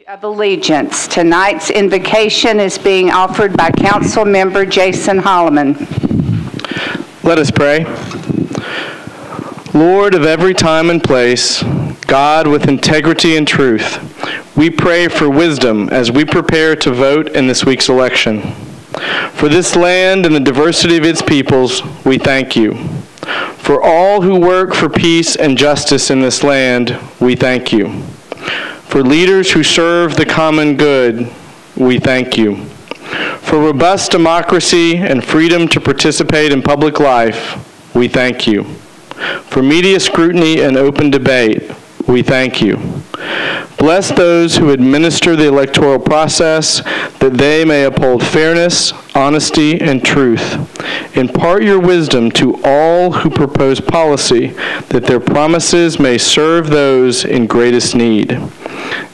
Of allegiance. Tonight's invocation is being offered by Council Member Jason Holloman. Let us pray. Lord of every time and place, God with integrity and truth, we pray for wisdom as we prepare to vote in this week's election. For this land and the diversity of its peoples, we thank you. For all who work for peace and justice in this land, we thank you. For leaders who serve the common good, we thank you. For robust democracy and freedom to participate in public life, we thank you. For media scrutiny and open debate, we thank you. Bless those who administer the electoral process, that they may uphold fairness, honesty, and truth. Impart your wisdom to all who propose policy, that their promises may serve those in greatest need.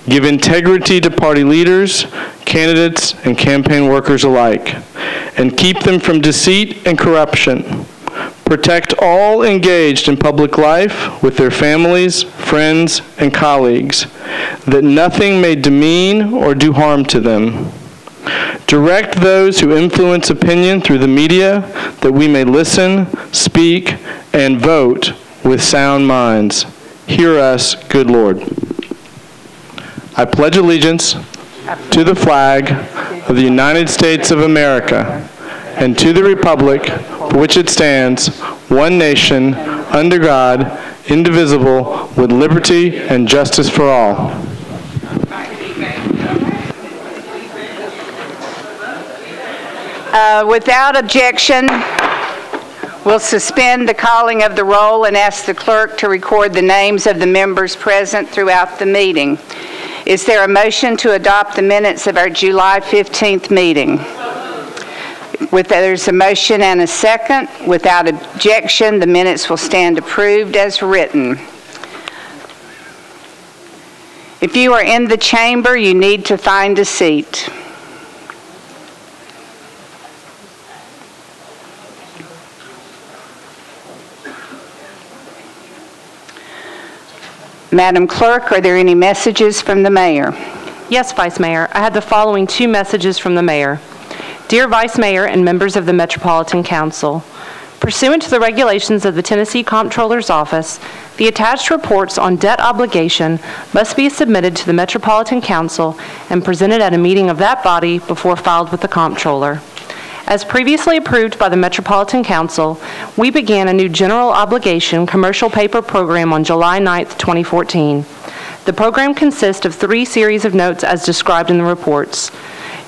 Give integrity to party leaders, candidates, and campaign workers alike, and keep them from deceit and corruption. Protect all engaged in public life with their families, friends, and colleagues, that nothing may demean or do harm to them. Direct those who influence opinion through the media, that we may listen, speak, and vote with sound minds. Hear us, good Lord. I pledge allegiance to the flag of the United States of America and to the republic for which it stands, one nation, under God, indivisible, with liberty and justice for all. Without objection, we'll suspend the calling of the roll and ask the clerk to record the names of the members present throughout the meeting. Is there a motion to adopt the minutes of our July 15th meeting? There's a motion and a second. Without objection, the minutes will stand approved as written. If you are in the chamber, you need to find a seat. Madam Clerk, are there any messages from the Mayor? Yes, Vice Mayor. I had the following two messages from the Mayor. Dear Vice Mayor and members of the Metropolitan Council, pursuant to the regulations of the Tennessee Comptroller's Office, the attached reports on debt obligation must be submitted to the Metropolitan Council and presented at a meeting of that body before filed with the Comptroller. As previously approved by the Metropolitan Council, we began a new general obligation commercial paper program on July 9, 2014. The program consists of 3 series of notes as described in the reports.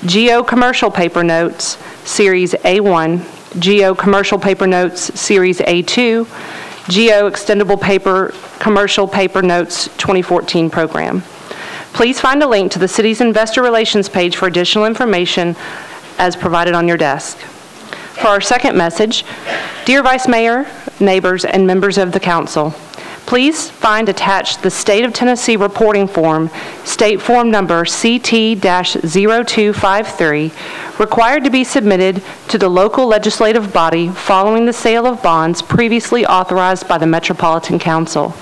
GO Commercial Paper Notes, Series A1, GO Commercial Paper Notes, Series A2, GO Extendable Paper Commercial Paper Notes 2014 program. Please find a link to the City's Investor Relations page for additional information as provided on your desk. For our second message, dear Vice Mayor, neighbors, and members of the Council, please find attached the State of Tennessee reporting form, State Form Number CT-0253, required to be submitted to the local legislative body following the sale of bonds previously authorized by the Metropolitan Council.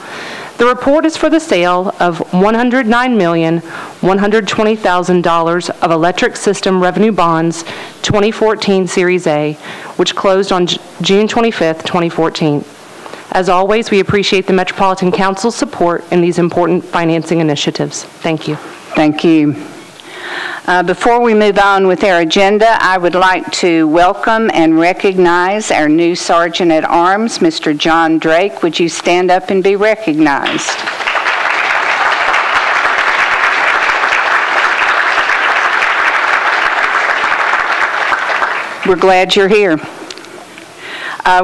The report is for the sale of $109,120,000 of electric system revenue bonds 2014 Series A, which closed on June 25, 2014. As always, we appreciate the Metropolitan Council's support in these important financing initiatives. Thank you. Thank you. Before we move on with our agenda, I would like to welcome and recognize our new Sergeant at Arms, Mr. John Drake. Would you stand up and be recognized? We're glad you're here.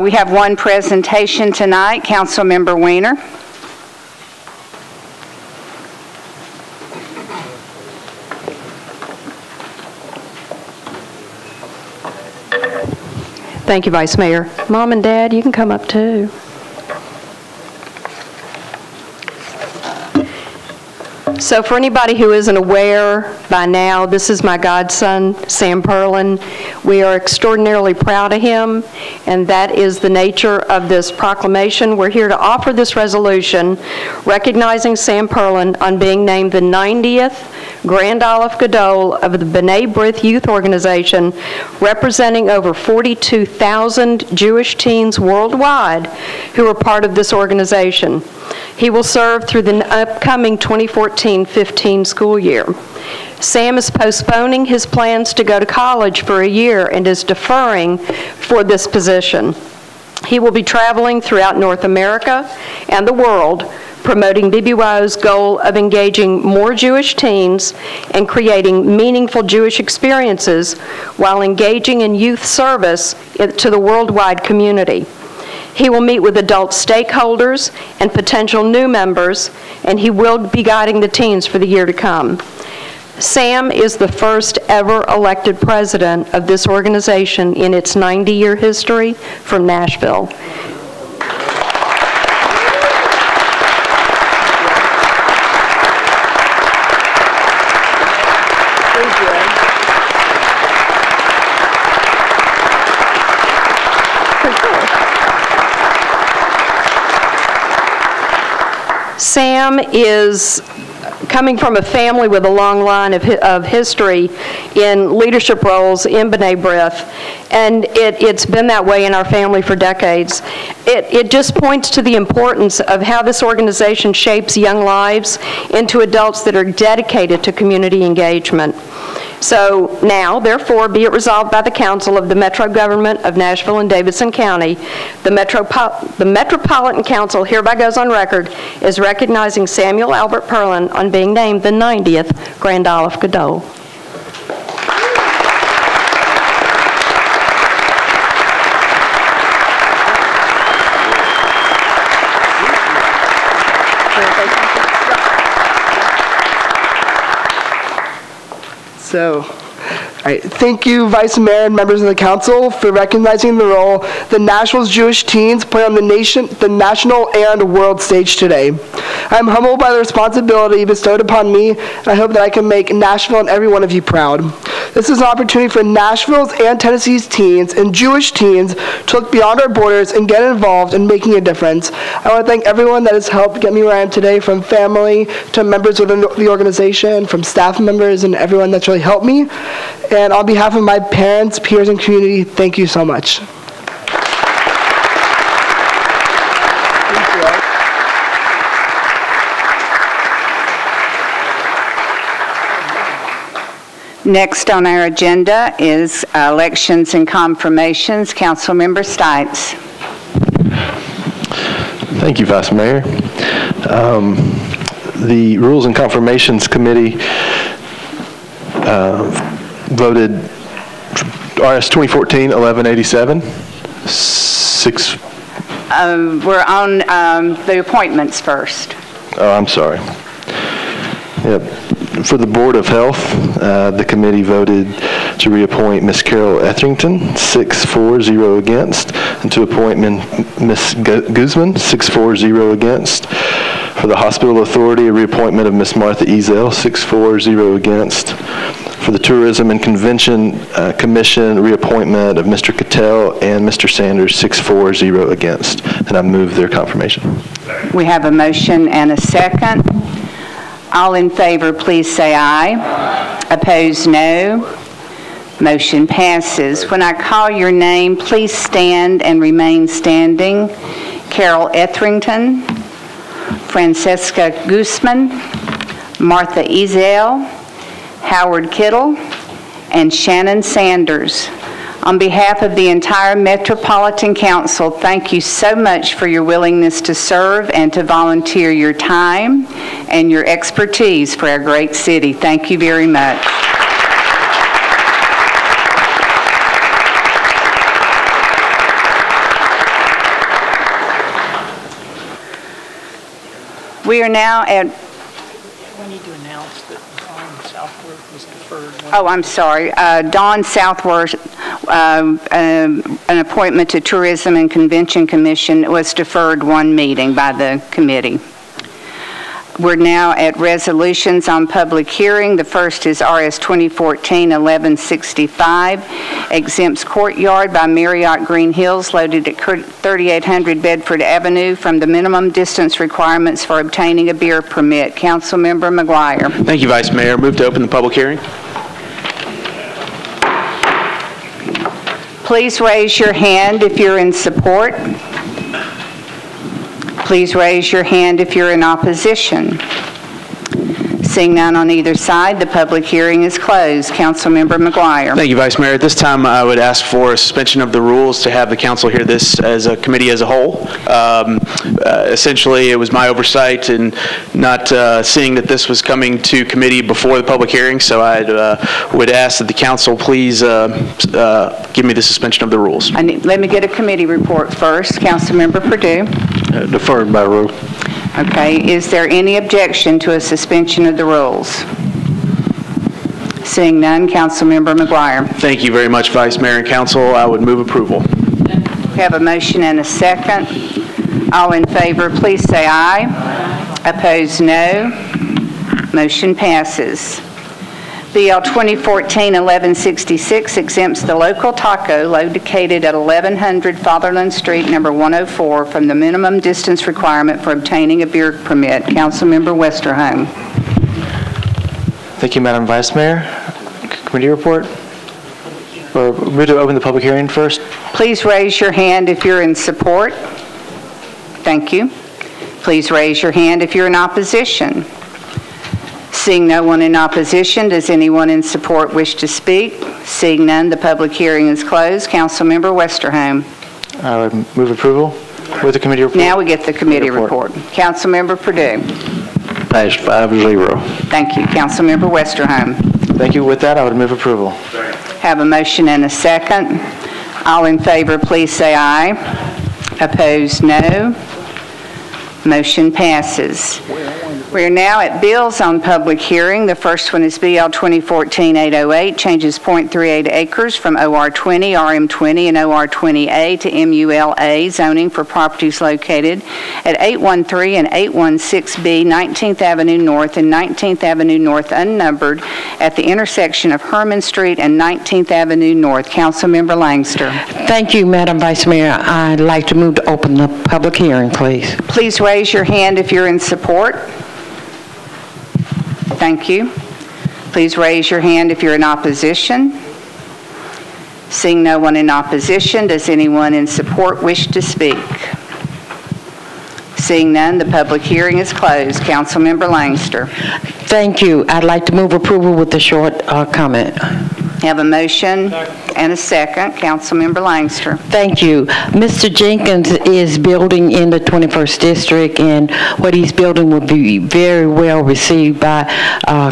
We have one presentation tonight. Councilmember Weiner. Thank you, Vice Mayor. Mom and Dad, you can come up too. So for anybody who isn't aware by now, this is my godson, Sam Perlin. We are extraordinarily proud of him, and that is the nature of this proclamation. We're here to offer this resolution recognizing Sam Perlin on being named the 90th Grand Olive Gadol of the B'nai B'rith Youth Organization, representing over 42,000 Jewish teens worldwide who are part of this organization. He will serve through the upcoming 2014-15 school year. Sam is postponing his plans to go to college for a year and is deferring for this position. He will be traveling throughout North America and the world, promoting BBYO's goal of engaging more Jewish teens and creating meaningful Jewish experiences while engaging in youth service to the worldwide community. He will meet with adult stakeholders and potential new members, and he will be guiding the teens for the year to come. Sam is the first ever elected president of this organization in its 90-year history from Nashville. Sam is coming from a family with a long line of history in leadership roles in B'nai B'rith, and it's been that way in our family for decades. It just points to the importance of how this organization shapes young lives into adults that are dedicated to community engagement. So now, therefore, be it resolved by the Council of the Metro Government of Nashville and Davidson County, the Metropolitan Council hereby goes on record as recognizing Samuel Albert Perlin on being named the 90th Grand Olive Gadol. So, all right, thank you, Vice Mayor and members of the council, for recognizing the role that Nashville's Jewish teens play on the national and world stage today. I'm humbled by the responsibility bestowed upon me, and I hope that I can make Nashville and every one of you proud. This is an opportunity for Nashville's and Tennessee's teens and Jewish teens to look beyond our borders and get involved in making a difference. I want to thank everyone that has helped get me where I am today, from family to members within the organization, from staff members and everyone that's really helped me. And on behalf of my parents, peers, and community, thank you so much. Next on our agenda is elections and confirmations. Councilmember Stites. Thank you, Vice Mayor. The Rules and Confirmations Committee voted RS 2014-1187. We're on the appointments first. Oh, I'm sorry. Yep. For the Board of Health, the committee voted to reappoint Ms. Carol Etherington, 6-4-0 against, and to appoint Ms. Guzman, 6-4-0 against. For the Hospital Authority, a reappointment of Ms. Martha Ezel, 6-4-0 against. For the Tourism and Convention Commission, reappointment of Mr. Cattell and Mr. Sanders, 6-4-0 against. And I move their confirmation. We have a motion and a second. All in favor, please say aye. Opposed, no. Motion passes. When I call your name, please stand and remain standing. Carol Etherington, Francesca Guzman, Martha Ezel, Howard Kittle, and Shannon Sanders. On behalf of the entire Metropolitan Council, thank you so much for your willingness to serve and to volunteer your time and your expertise for our great city. Thank you very much. We are now at... We need to announce that Dawn Southworth was deferred. Oh, I'm sorry. Dawn Southworth, an appointment to Tourism and Convention Commission, was deferred one meeting by the committee. We're now at resolutions on public hearing. The first is RS 2014-1165, exempts Courtyard by Marriott Green Hills located at 3800 Bedford Avenue from the minimum distance requirements for obtaining a beer permit. Councilmember McGuire. Thank you, Vice Mayor. Move to open the public hearing. Please raise your hand if you're in support. Please raise your hand if you're in opposition. Seeing none on either side, the public hearing is closed. Councilmember McGuire. Thank you, Vice Mayor. At this time, I would ask for a suspension of the rules to have the council hear this as a committee as a whole. Essentially, it was my oversight in not seeing that this was coming to committee before the public hearing, so I would ask that the council please give me the suspension of the rules. Let me get a committee report first. Councilmember Perdue. Deferred by rule. Okay, is there any objection to a suspension of the rules? Seeing none, Councilmember McGuire. Thank you very much, Vice Mayor and Council. I would move approval. We have a motion and a second. All in favor, please say aye. Opposed, no. Motion passes. BL 2014-1166 exempts the local taco located at 1100 Fatherland Street, number 104, from the minimum distance requirement for obtaining a beer permit. Councilmember Westerholm. Thank you, Madam Vice Mayor. Committee report? Or move to open the public hearing first? Please raise your hand if you're in support. Thank you. Please raise your hand if you're in opposition. Seeing no one in opposition, does anyone in support wish to speak? Seeing none, the public hearing is closed. Councilmember Westerholm. I would move approval with the committee report. Now we get the committee report. Councilmember Perdue. Passed 5-0. Thank you. Councilmember Westerholm. Thank you. With that, I would move approval. Have a motion and a second. All in favor, please say aye. Opposed, no. Motion passes. We are now at bills on public hearing. The first one is BL 2014-808, changes .38 acres from OR20, RM20, and OR20A to MULA zoning for properties located at 813 and 816B 19th Avenue North and 19th Avenue North unnumbered at the intersection of Herman Street and 19th Avenue North. Councilmember Langster. Thank you, Madam Vice Mayor. I'd like to move to open the public hearing, please. Please raise your hand if you're in support. Thank you. Please raise your hand if you're in opposition. Seeing no one in opposition, does anyone in support wish to speak? Seeing none, the public hearing is closed. Councilmember Langster. Thank you. I'd like to move approval with a short comment. Have a motion and a second. Councilmember Langster. Thank you. Mr. Jenkins is building in the 21st District, and what he's building will be very well received by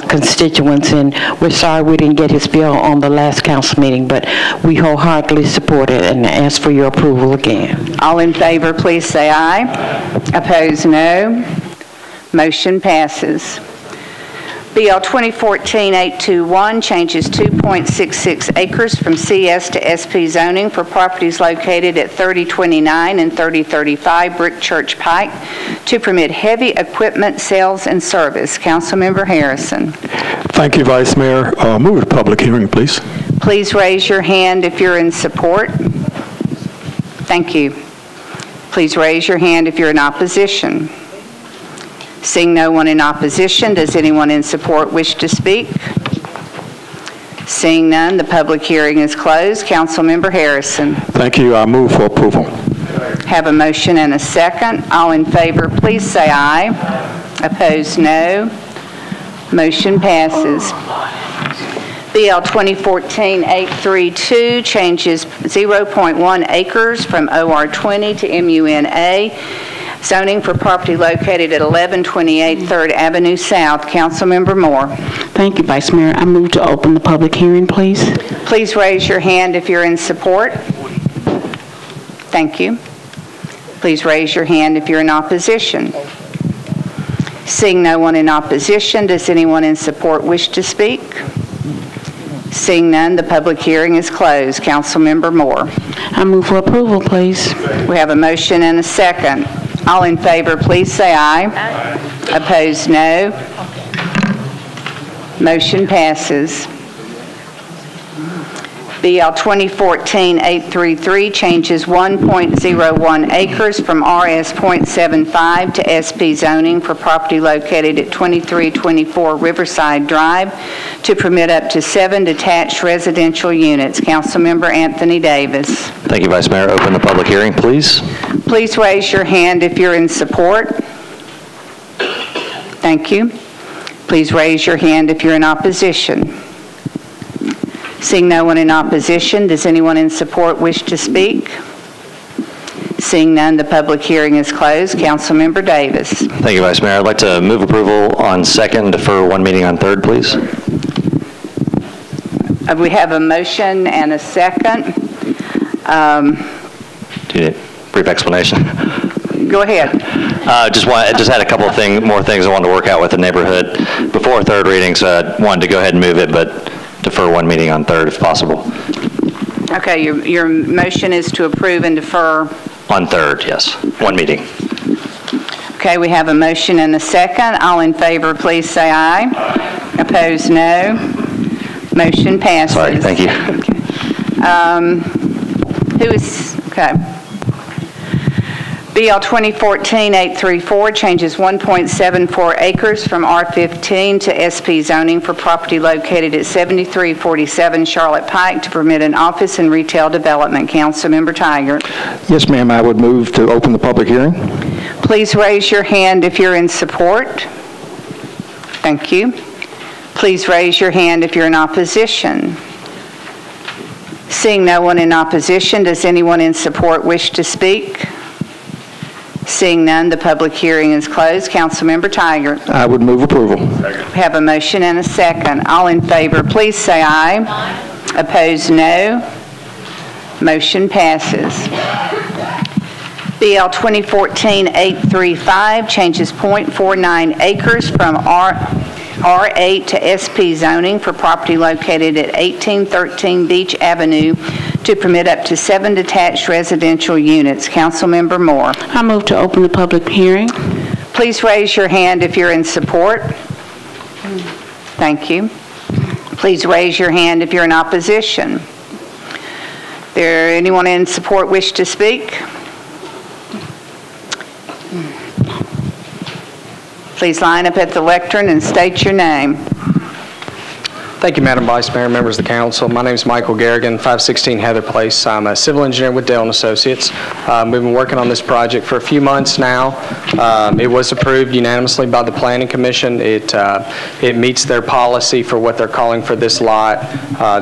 constituents, and we're sorry we didn't get his bill on the last council meeting, but we wholeheartedly support it and ask for your approval again. All in favor, please say aye. Opposed, no. Motion passes. BL 2014-821 changes 2.66 acres from CS to SP zoning for properties located at 3029 and 3035 Brick Church Pike to permit heavy equipment sales and service. Councilmember Harrison. Thank you, Vice Mayor. Move to public hearing, please. Please raise your hand if you're in support. Thank you. Please raise your hand if you're in opposition. Seeing no one in opposition, does anyone in support wish to speak? Seeing none, the public hearing is closed. Councilmember Harrison. Thank you. I move for approval. Have a motion and a second. All in favor, please say aye. Opposed, no. Motion passes. BL 2014-832 changes 0.1 acres from OR20 to MUNA. Zoning for property located at 1128 3rd Avenue South. Councilmember Moore. Thank you, Vice Mayor. I move to open the public hearing, please. Please raise your hand if you're in support. Thank you. Please raise your hand if you're in opposition. Seeing no one in opposition, does anyone in support wish to speak? Seeing none, the public hearing is closed. Councilmember Moore. I move for approval, please. We have a motion and a second. All in favor, please say aye. Aye. Opposed, no. Motion passes. BL 2014-833 changes 1.01 acres from RS.75 to SP zoning for property located at 2324 Riverside Drive to permit up to 7 detached residential units. Councilmember Anthony Davis. Thank you, Vice Mayor. Open the public hearing, please. Please raise your hand if you're in support. Thank you. Please raise your hand if you're in opposition. Seeing no one in opposition, does anyone in support wish to speak? Seeing none, the public hearing is closed. Councilmember Davis. Thank you, Vice Mayor. I'd like to move approval on second, defer one meeting on third, please. We have a motion and a second. Do you need a brief explanation? Go ahead. Just had a couple of more things I wanted to work out with the neighborhood before third reading, so I wanted to go ahead and move it, but defer one meeting on third if possible. Okay, your motion is to approve and defer? On third, yes. One meeting. Okay, we have a motion and a second. All in favor, please say aye. Opposed, no. Motion passes. Sorry, thank you. Okay. BL 2014-834 changes 1.74 acres from R15 to SP zoning for property located at 7347 Charlotte Pike to permit an office and retail development. Councilmember Tiger. Yes, ma'am. I would move to open the public hearing. Please raise your hand if you're in support. Thank you. Please raise your hand if you're in opposition. Seeing no one in opposition, does anyone in support wish to speak? Seeing none, the public hearing is closed. Councilmember Tiger. I would move approval. We have a motion and a second. All in favor, please say aye. Opposed, no. Motion passes. BL 2014-835 changes 0.49 acres from R8 to SP zoning for property located at 1813 Beach Avenue to permit up to 7 detached residential units. Councilmember Moore. I move to open the public hearing. Please raise your hand if you're in support. Thank you. Please raise your hand if you're in opposition. There anyone in support wish to speak? Please line up at the lectern and state your name. Thank you, Madam Vice Mayor, members of the council. My name is Michael Garrigan, 516 Heather Place. I'm a civil engineer with Dale & Associates. We've been working on this project for a few months now. It was approved unanimously by the Planning Commission. It meets their policy for what they're calling for this lot.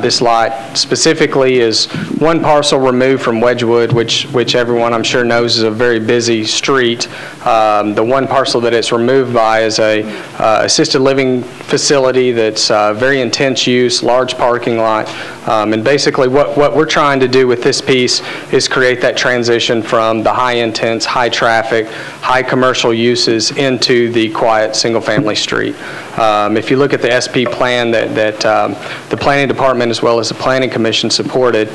This lot specifically is one parcel removed from Wedgewood, which everyone I'm sure knows is a very busy street. The one parcel that it's removed by is a assisted living facility that's very intense use, large parking lot, and basically what we're trying to do with this piece is create that transition from the high intense, high traffic, high commercial uses into the quiet single family street. If you look at the SP plan that the Planning Department as well as the Planning Commission supported,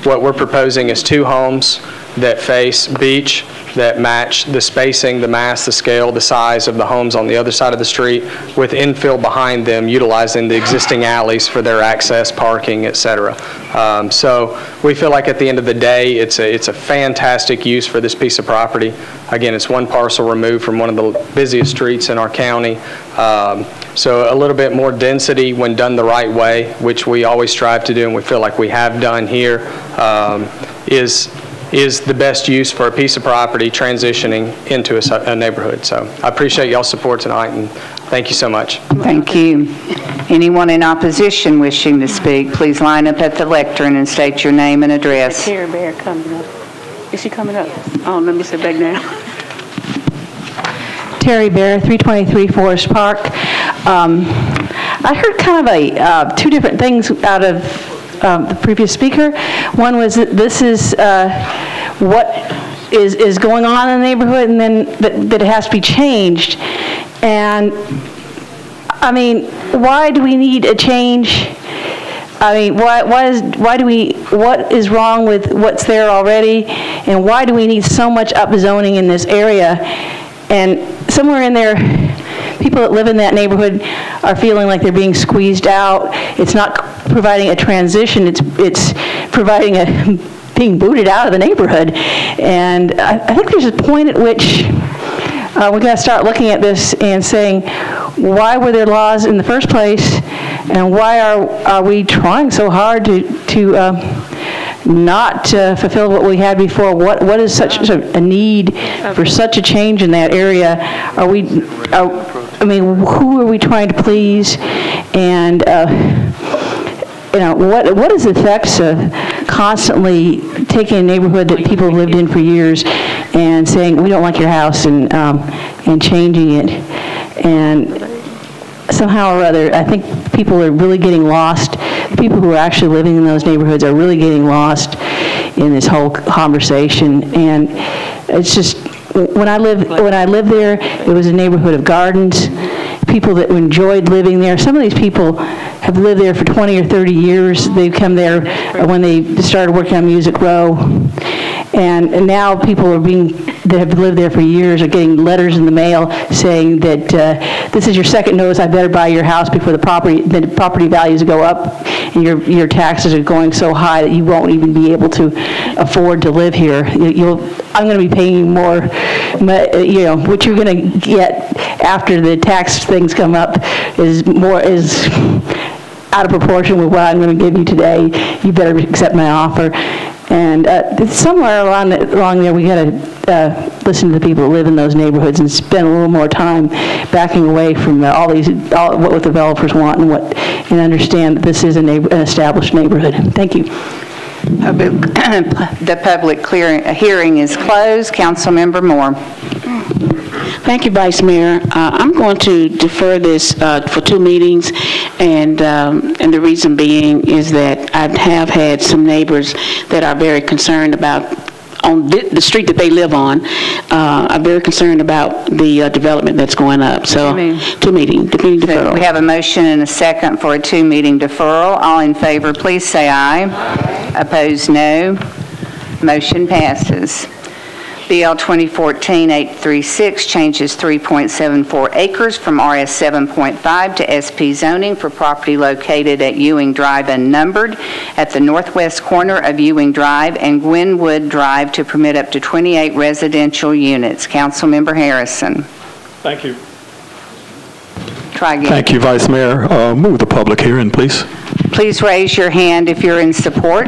what we're proposing is 2 homes that face beach, that match the spacing, the mass, the scale, the size of the homes on the other side of the street, with infill behind them, utilizing the existing alleys for their access, parking, etc. So we feel like at the end of the day, it's a fantastic use for this piece of property. Again, it's one parcel removed from one of the busiest streets in our county. So a little bit more density when done the right way, which we always strive to do, and we feel like we have done here, is the best use for a piece of property transitioning into a neighborhood. So I appreciate y'all's support tonight, and thank you so much. Thank you. Anyone in opposition wishing to speak, please line up at the lectern and state your name and address. Terry Bear coming up. Is she coming up? Oh, let me sit back now. Terry Bear, 323 Forest Park. I heard kind of two different things out of the previous speaker. One was that this is what is going on in the neighborhood, and then that it has to be changed. And I mean, why do we need a change? I mean, what is wrong with what's there already, and why do we need so much upzoning in this area? And somewhere in there, people that live in that neighborhood are feeling like they're being squeezed out. It's not providing a transition, it's providing a being booted out of the neighborhood. And I think there's a point at which we've got to start looking at this and saying, why were there laws in the first place, and why are we trying so hard to not fulfill what we had before? What is such a need for such a change in that area? I mean, who are we trying to please? And what is the effects of constantly taking a neighborhood that people have lived in for years and saying, we don't like your house, and changing it? And somehow or other, I think people are really getting lost. People who are actually living in those neighborhoods are really getting lost in this whole conversation. And it's just, when I lived there, it was a neighborhood of gardens, people that enjoyed living there. Some of these people have lived there for 20 or 30 years. They've come there when they started working on Music Row. And now people that have lived there for years are getting letters in the mail saying that this is your second notice, I better buy your house before the property values go up and your taxes are going so high that you won't even be able to afford to live here. I'm going to be paying more, what you're going to get after the tax things come up is out of proportion with what I'm going to give you today. You better accept my offer. And somewhere along there, we got to listen to the people that live in those neighborhoods and spend a little more time backing away from what developers want and understand that this is an established neighborhood. Thank you. The public hearing is closed. Councilmember Moore. Thank you, Vice Mayor. I'm going to defer this for 2 meetings, and the reason being is that I have had some neighbors that are very concerned about, on the street that they live on, are very concerned about the development that's going up. So, 2 meeting deferral. So we have a motion and a second for a 2-meeting deferral. All in favor, please say aye. Opposed, no. Motion passes. BL 2014-836 changes 3.74 acres from RS 7.5 to SP zoning for property located at Ewing Drive unnumbered at the northwest corner of Ewing Drive and Gwenwood Drive to permit up to 28 residential units. Councilmember Harrison. Thank you. Try again. Thank you, Vice Mayor. Move the public hearing, please. Please raise your hand if you're in support.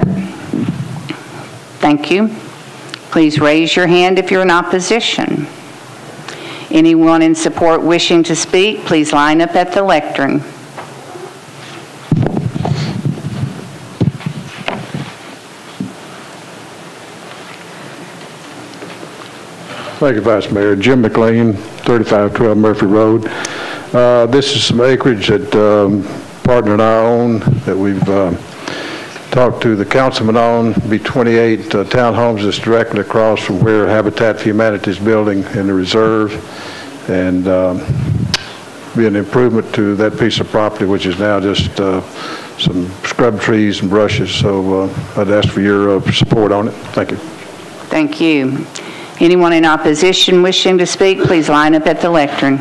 Thank you. Please raise your hand if you're in opposition. Anyone in support wishing to speak, please line up at the lectern. Thank you, Vice Mayor. Jim McLean, 3512 Murphy Road. This is some acreage that partner and I own that we've talked to the councilman on. Be 28 townhomes that's directly across from where Habitat for Humanity is building in the reserve, and be an improvement to that piece of property, which is now just some scrub trees and brushes. So I'd ask for your support on it. Thank you. Thank you. Anyone in opposition wishing to speak, please line up at the lectern.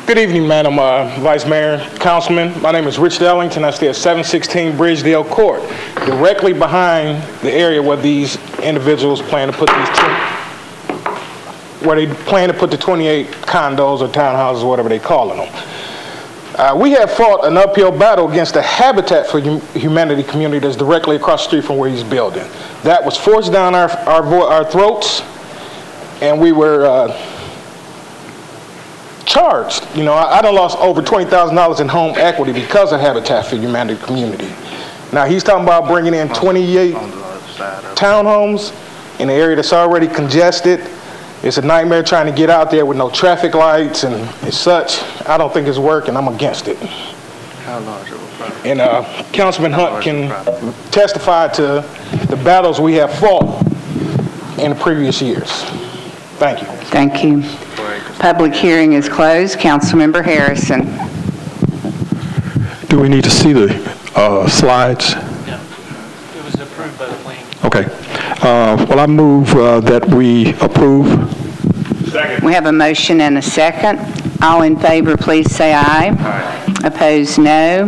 Good evening, Madam Vice Mayor, Councilman. My name is Rich Ellington. I stay at 716 Bridgedale Court, directly behind the area where these individuals plan to put the 28 condos or townhouses, whatever they calling them. We have fought an uphill battle against the Habitat for Humanity community that's directly across the street from where he's building. That was forced down our throats, and we were charged. You know, I done lost over $20,000 in home equity because of Habitat for Humanity community. Now he's talking about bringing in 28 townhomes in an area that's already congested. It's a nightmare trying to get out there with no traffic lights and such. I don't think it's working. I'm against it. How large of a project? And Councilman Hunt can testify to the battles we have fought in the previous years. Thank you. Thank you. Public hearing is closed. Councilmember Harrison. Do we need to see the slides? No, it was approved by the planning. Okay. Well, I move that we approve. Second. We have a motion and a second. All in favor, please say aye. Aye. Opposed, no.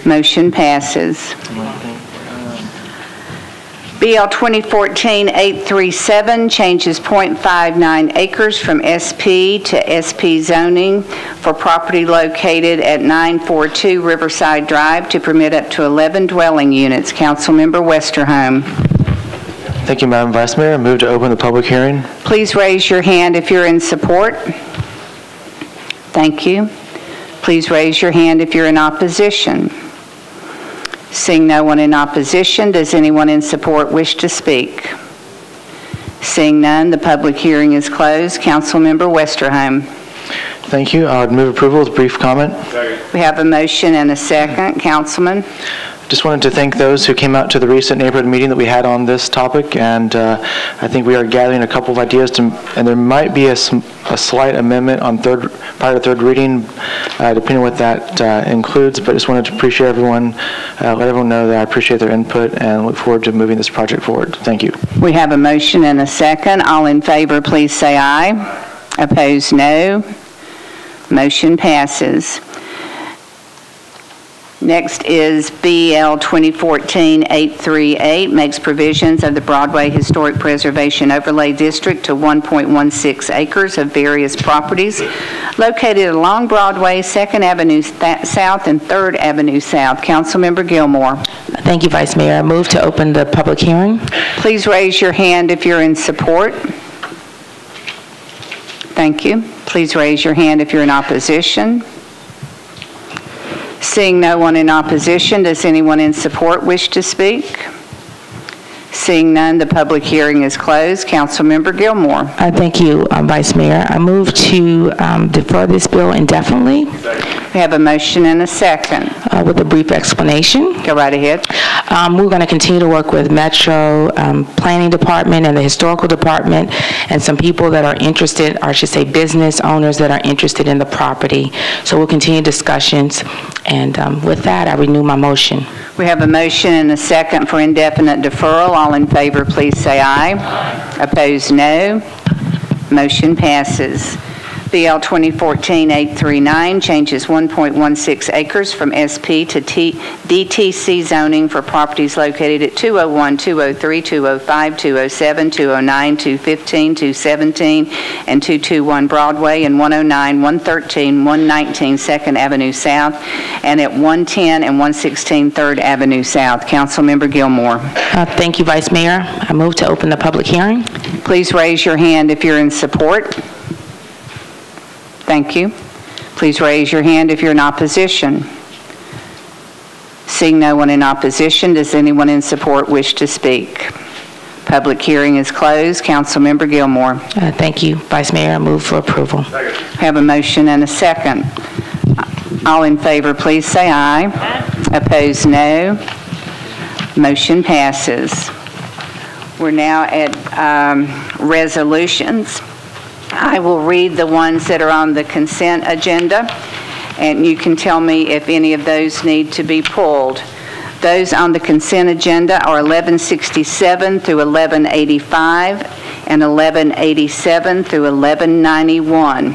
Motion passes. BL 2014-837 changes .59 acres from SP to SP zoning for property located at 942 Riverside Drive to permit up to 11 dwelling units. Councilmember Westerholm. Thank you, Madam Vice Mayor. I move to open the public hearing. Please raise your hand if you're in support. Thank you. Please raise your hand if you're in opposition. Seeing no one in opposition, does anyone in support wish to speak? Seeing none, the public hearing is closed. Councilmember Westerholm. Thank you. I would move approval with brief comment. We have a motion and a second. Councilman. Just wanted to thank those who came out to the recent neighborhood meeting that we had on this topic, and I think we are gathering a couple of ideas, and there might be a slight amendment on prior to third reading, depending on what that includes, but just wanted to appreciate everyone, let everyone know that I appreciate their input and look forward to moving this project forward. Thank you. We have a motion and a second. All in favor, please say aye. Opposed, no. Motion passes. Next is BL 2014-838, makes provisions of the Broadway Historic Preservation Overlay District to 1.16 acres of various properties located along Broadway, 2nd Avenue South and 3rd Avenue South. Councilmember Gilmore. Thank you, Vice Mayor. I move to open the public hearing. Please raise your hand if you're in support. Thank you. Please raise your hand if you're in opposition. Seeing no one in opposition, does anyone in support wish to speak? Seeing none, the public hearing is closed. Councilmember Gilmore. Thank you, Vice Mayor. I move to defer this bill indefinitely. We have a motion and a second. With a brief explanation. Go right ahead. We're going to continue to work with Metro Planning Department and the Historical Department and some people that are interested, or I should say business owners that are interested in the property. So we'll continue discussions, and with that, I renew my motion. We have a motion and a second for indefinite deferral. All in favor, please say aye. Opposed, no. Motion passes. BL 2014-839 changes 1.16 acres from SP to DTC zoning for properties located at 201, 203, 205, 207, 209, 215, 217, and 221 Broadway, and 109, 113, 119 2nd Avenue South, and at 110 and 116 3rd Avenue South. Councilmember Gilmore. Thank you, Vice Mayor. I move to open the public hearing. Please raise your hand if you're in support. Thank you. Please raise your hand if you're in opposition. Seeing no one in opposition, does anyone in support wish to speak? Public hearing is closed. Councilmember Gilmore. Thank you, Vice Mayor. I move for approval. Have a motion and a second. All in favor, please say aye. Opposed, no. Motion passes. We're now at resolutions. I will read the ones that are on the consent agenda, and you can tell me if any of those need to be pulled. Those on the consent agenda are 1167 through 1185 and 1187 through 1191.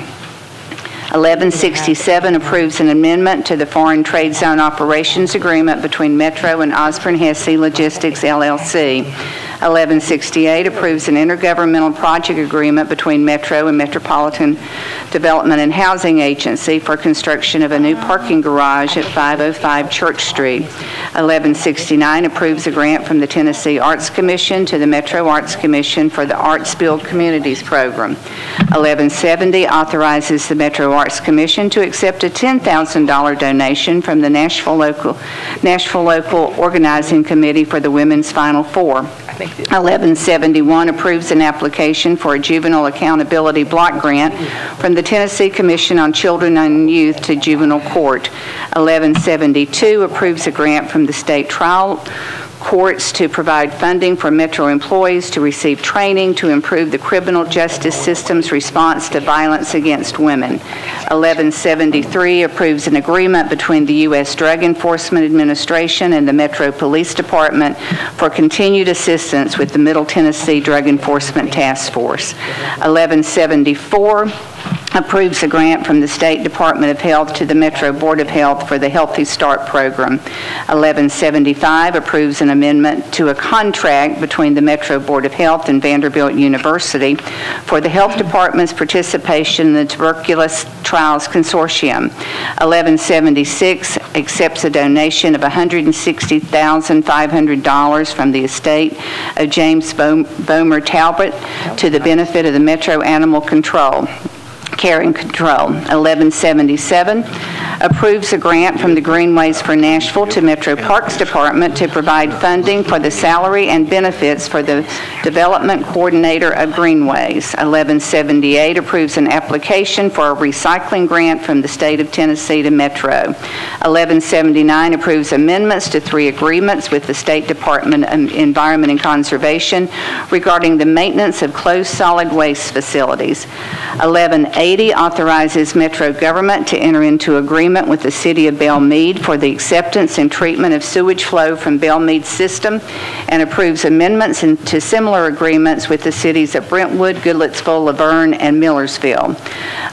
1167 approves an amendment to the Foreign Trade Zone Operations Agreement between Metro and Osborne Hesse Logistics, LLC. 1168 approves an intergovernmental project agreement between Metro and Metropolitan Development and Housing Agency for construction of a new parking garage at 505 Church Street. 1169 approves a grant from the Tennessee Arts Commission to the Metro Arts Commission for the Arts Build Communities program. 1170 authorizes the Metro Arts Commission to accept a $10,000 donation from the Nashville Local Organizing Committee for the Women's Final Four. 1171 approves an application for a juvenile accountability block grant from the Tennessee Commission on Children and Youth to juvenile court. 1172 approves a grant from the State Trial courts to provide funding for Metro employees to receive training to improve the criminal justice system's response to violence against women. 1173 approves an agreement between the U.S. Drug Enforcement Administration and the Metro Police Department for continued assistance with the Middle Tennessee Drug Enforcement Task Force. 1174 approves a grant from the State Department of Health to the Metro Board of Health for the Healthy Start program. 1175 approves an amendment to a contract between the Metro Board of Health and Vanderbilt University for the Health Department's participation in the Tuberculosis Trials Consortium. 1176 accepts a donation of $160,500 from the estate of James Bomer Talbot to the benefit of the Metro Animal Care and Control. 1177 approves a grant from the Greenways for Nashville to Metro Parks Department to provide funding for the salary and benefits for the Development Coordinator of Greenways. 1178 approves an application for a recycling grant from the state of Tennessee to Metro. 1179 approves amendments to 3 agreements with the State Department of Environment and Conservation regarding the maintenance of closed solid waste facilities. 1180 authorizes Metro government to enter into agreement with the City of Belmead for the acceptance and treatment of sewage flow from Belmead's system, and approves amendments to similar agreements with the cities of Brentwood, Goodlettsville, Laverne, and Millersville.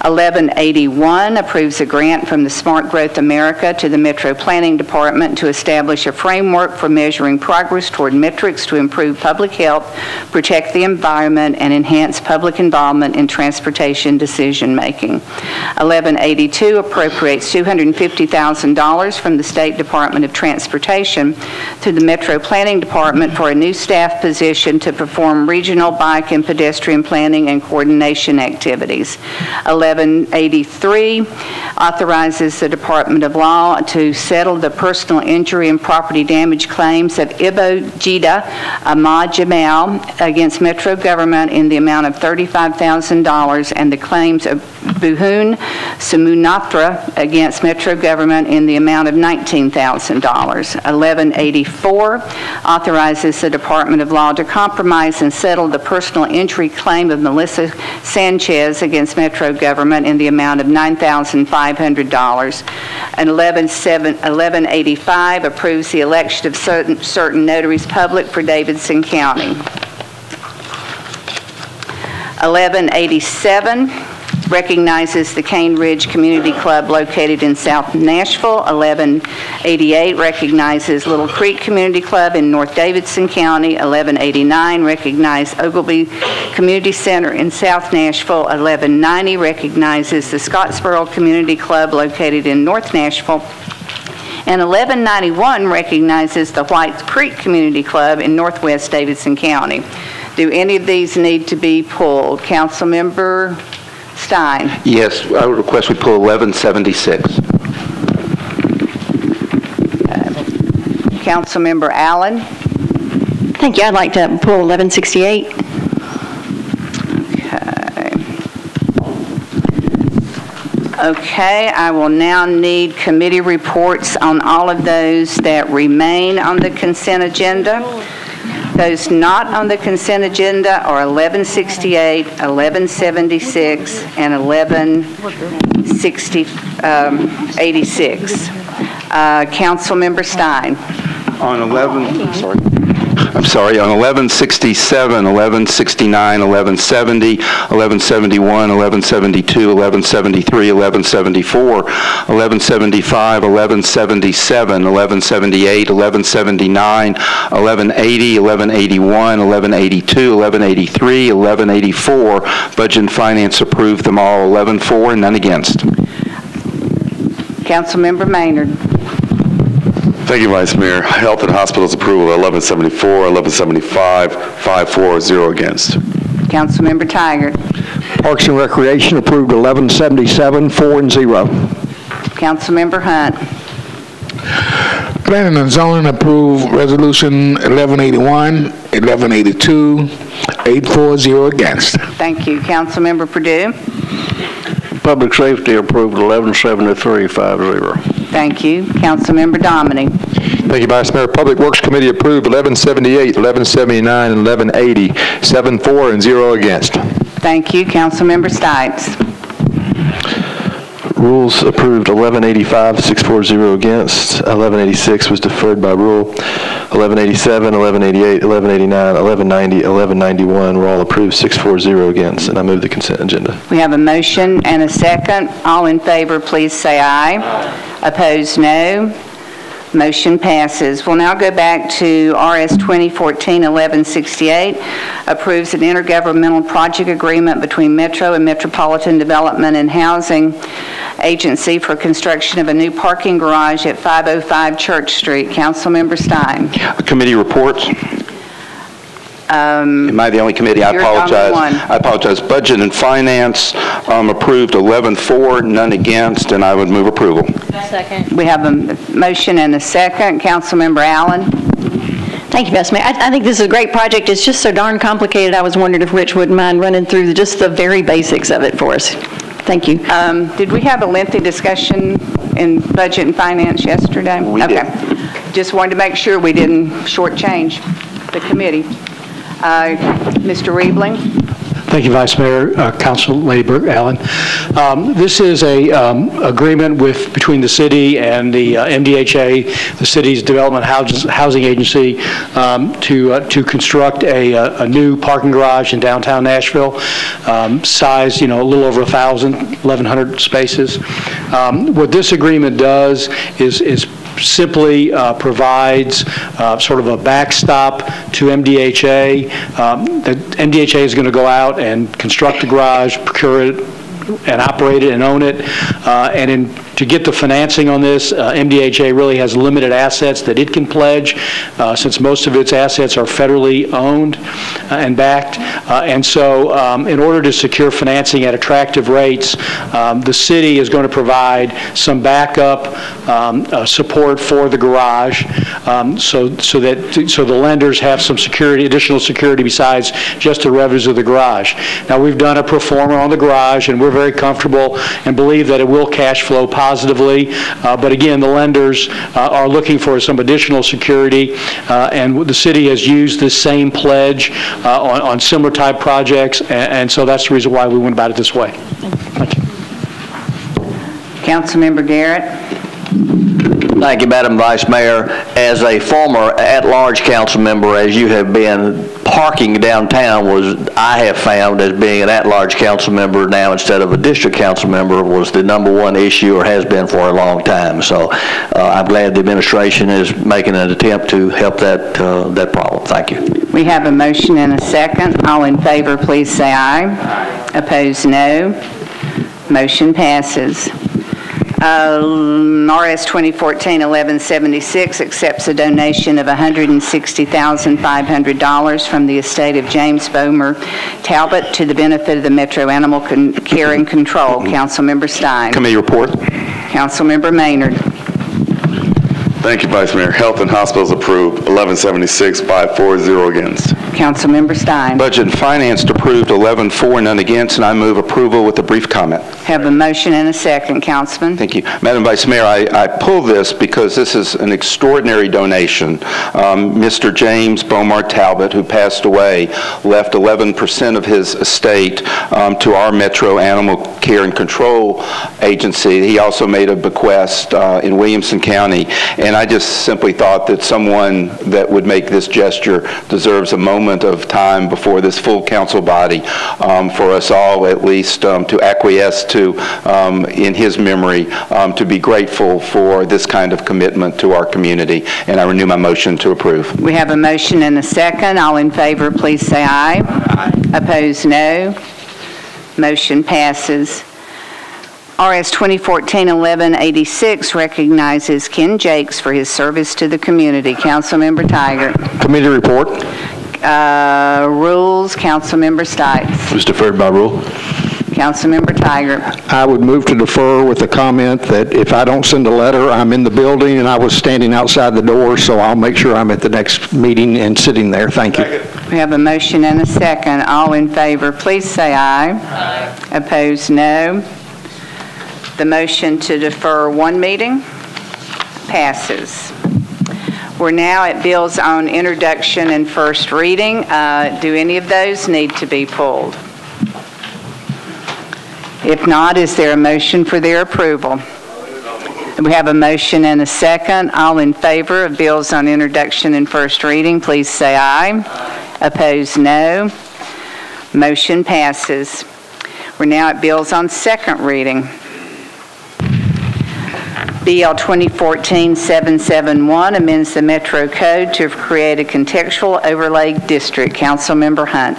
1181 approves a grant from the Smart Growth America to the Metro Planning Department to establish a framework for measuring progress toward metrics to improve public health, protect the environment, and enhance public involvement in transportation decision-making. 1182 appropriates $250,000 from the State Department of Transportation to the Metro Planning Department for a new staff position to perform regional bike and pedestrian planning and coordination activities. 1183 authorizes the Department of Law to settle the personal injury and property damage claims of Ibo Jida Ahmad Jamal against Metro government in the amount of $35,000 and the claims of Buhun Sumunatra against Metro government in the amount of $19,000. 1184 authorizes the Department of Law to compromise and settle the personal injury claim of Melissa Sanchez against Metro government in the amount of $9,500. And 1185 approves the election of certain notaries public for Davidson County. 1187 recognizes the Cane Ridge Community Club located in South Nashville. 1188 recognizes Little Creek Community Club in North Davidson County. 1189 recognizes Ogleby Community Center in South Nashville. 1190 recognizes the Scottsboro Community Club located in North Nashville. And 1191 recognizes the White Creek Community Club in Northwest Davidson County. Do any of these need to be pulled? Councilmember Stein? Yes, I would request we pull 1176. Councilmember Allen? Thank you. I'd like to pull 1168. Okay, I will now need committee reports on all of those that remain on the consent agenda. Those not on the consent agenda are 1168, 1176, and 1186. Councilmember Stein. On 1167, 1169, 1170, 1171, 1172, 1173, 1174, 1175, 1177, 1178, 1179, 1180, 1181, 1182, 1183, 1184. Budget and Finance approved them all, 11 for and none against. Councilmember Maynard. Thank you, Vice Mayor. Health and Hospitals approval 1174, 1175, 5 for, 0 against. Councilmember Tigert. Parks and Recreation approved 1177, 4 and 0. Councilmember Hunt. Planning and Zoning approved Resolution 1181, 1182, 8 for, 0 against. Thank you. Councilmember Purdue. Public Safety approved 1173, 5-0. Thank you. Councilmember Dominy. Thank you, Vice Mayor. Public Works Committee approved 1178, 1179, and 1180, 7-4 and 0 against. Thank you. Councilmember Stites. Rules approved 1185, 640 against. 1186 was deferred by rule. 1187, 1188, 1189, 1190, 1191 were all approved, 640 against, and I move the consent agenda. We have a motion and a second. All in favor, please say aye. Aye. Opposed, no. Motion passes. We'll now go back to RS 2014-1168, approves an intergovernmental project agreement between Metro and Metropolitan Development and Housing Agency for construction of a new parking garage at 505 Church Street. Councilmember Stein. Committee reports. Am I the only committee? I apologize. I apologize. Budget and Finance approved 11-4, none against, and I would move approval. Second. We have a motion and a second. Councilmember Allen. Thank you, Vice Mayor. I think this is a great project. It's just so darn complicated. I was wondering if Rich wouldn't mind running through just the very basics of it for us. Thank you. Did we have a lengthy discussion in Budget and Finance yesterday? We did. Just wanted to make sure we didn't shortchange the committee. Mr. Riebling. Thank you, Vice Mayor, Council Lady Burke Allen. This is a agreement between the city and the MDHA, the city's Development Housing Agency, to construct a new parking garage in downtown Nashville, size, a little over 1,100 spaces. What this agreement does is simply provides sort of a backstop to MDHA. The MDHA is going to go out and construct the garage, procure it, and operate it and own it. To get the financing on this, MDHA really has limited assets that it can pledge, since most of its assets are federally owned and backed. In order to secure financing at attractive rates, the city is going to provide some backup support for the garage, so the lenders have some security, additional security besides just the revenues of the garage. Now, we've done a pro forma on the garage, and we're very comfortable and believe that it will cash flow positively. But again, the lenders are looking for some additional security, and the city has used this same pledge on similar type projects, and so that's the reason why we went about it this way. Thank you. Councilmember Garrett. Thank you, Madam Vice Mayor. As a former at-large council member, as you have been, parking downtown I have found as being an at-large council member now instead of a district council member was the #1 issue, or has been for a long time. So I'm glad the administration is making an attempt to help that problem. Thank you. We have a motion and a second. All in favor, please say aye. Aye. Opposed, no. Motion passes. RS 2014-1176 accepts a donation of $160,500 from the estate of James Bomer Talbot to the benefit of the Metro Animal Care and Control. Councilmember Stein. Committee report. Councilmember Maynard. Thank you, Vice Mayor. Health and Hospitals approved 1176, 540 against. Councilmember Stein. Budget and Finance approved 11-4, none against, and I move approval with a brief comment. Have a motion and a second, Councilman. Thank you. Madam Vice Mayor, I pull this because this is an extraordinary donation. Mr. James Bomar Talbot, who passed away, left 11% of his estate to our Metro Animal Care and Control Agency. He also made a bequest in Williamson County, and I just simply thought that someone that would make this gesture deserves a moment of time before this full council body for us all at least to acquiesce to in his memory, to be grateful for this kind of commitment to our community, and I renew my motion to approve. We have a motion and a second. All in favor, please say aye. Aye. Opposed, no. Motion passes. RS 2014-1186 recognizes Ken Jakes for his service to the community. Councilmember Tiger. Committee report. Rules, Councilmember Stites. It was deferred by rule. Councilmember Tiger. I would move to defer with the comment that if I don't send a letter, I'm in the building and I was standing outside the door, so I'll make sure I'm at the next meeting and sitting there. Thank you. We have a motion and a second. All in favor, please say aye. Aye. Opposed, no. The motion to defer one meeting passes. We're now at bills on introduction and first reading. Do any of those need to be pulled? If not, is there a motion for their approval? We have a motion and a second. All in favor of bills on introduction and first reading, please say aye. Opposed, no. Motion passes. We're now at bills on second reading. BL 2014-771 amends the Metro Code to create a contextual overlay district. Councilmember Hunt.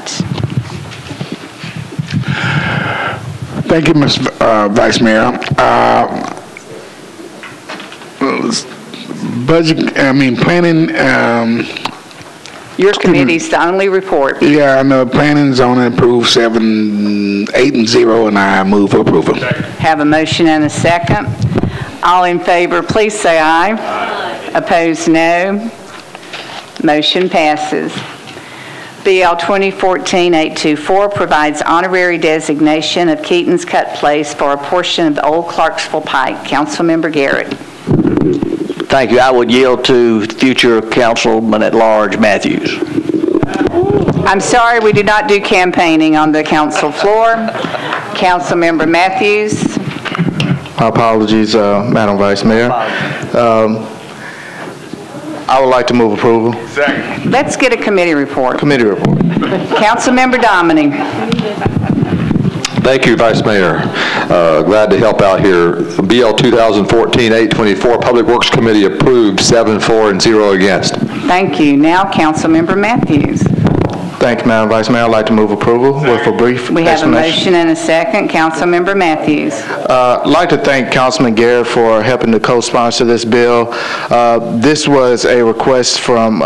Thank you, Ms. Vice Mayor. Planning. Your committee's the only report. Yeah, I know. Planning and Zoning approved 7, 8, and 0, and I move for approval. Have a motion and a second. All in favor, please say aye. Opposed, no. Motion passes. BL 2014-824 provides honorary designation of Keaton's Cut Place for a portion of the old Clarksville Pike. Councilmember Garrett. Thank you. I would yield to future Councilman at Large Matthews. I'm sorry, we do not do campaigning on the council floor. Councilmember Matthews. My apologies, Madam Vice Mayor. I would like to move approval. Second. Let's get a committee report. Committee report. Councilmember Dominy. Thank you, Vice Mayor. Glad to help out here. BL 2014-824, Public Works Committee approved, 7-4 and 0 against. Thank you. Now, Councilmember Matthews. Thank you, Madam Vice Mayor. I'd like to move approval with a brief We have a motion and a second. Councilmember Matthews. I'd like to thank Councilman Garrett for helping to co-sponsor this bill. This was a request from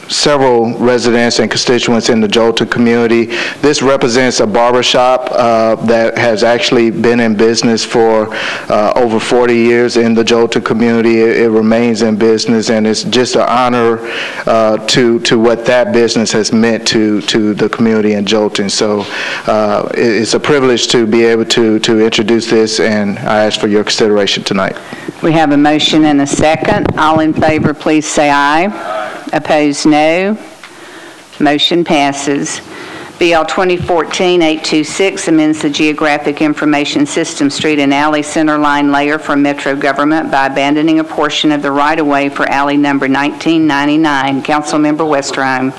several residents and constituents in the Jolton community. This represents a barbershop that has actually been in business for over 40 years in the Jolton community. It remains in business, and it's just an honor to what that business has meant to the community in Jolton. So it's a privilege to be able to introduce this, and I ask for your consideration tonight. We have a motion and a second. All in favor, please say aye. Opposed, no. Motion passes. BL 2014-826 amends the Geographic Information System Street and Alley Centerline layer for Metro Government by abandoning a portion of the right-of-way for alley number 1999. Councilmember Westerheim.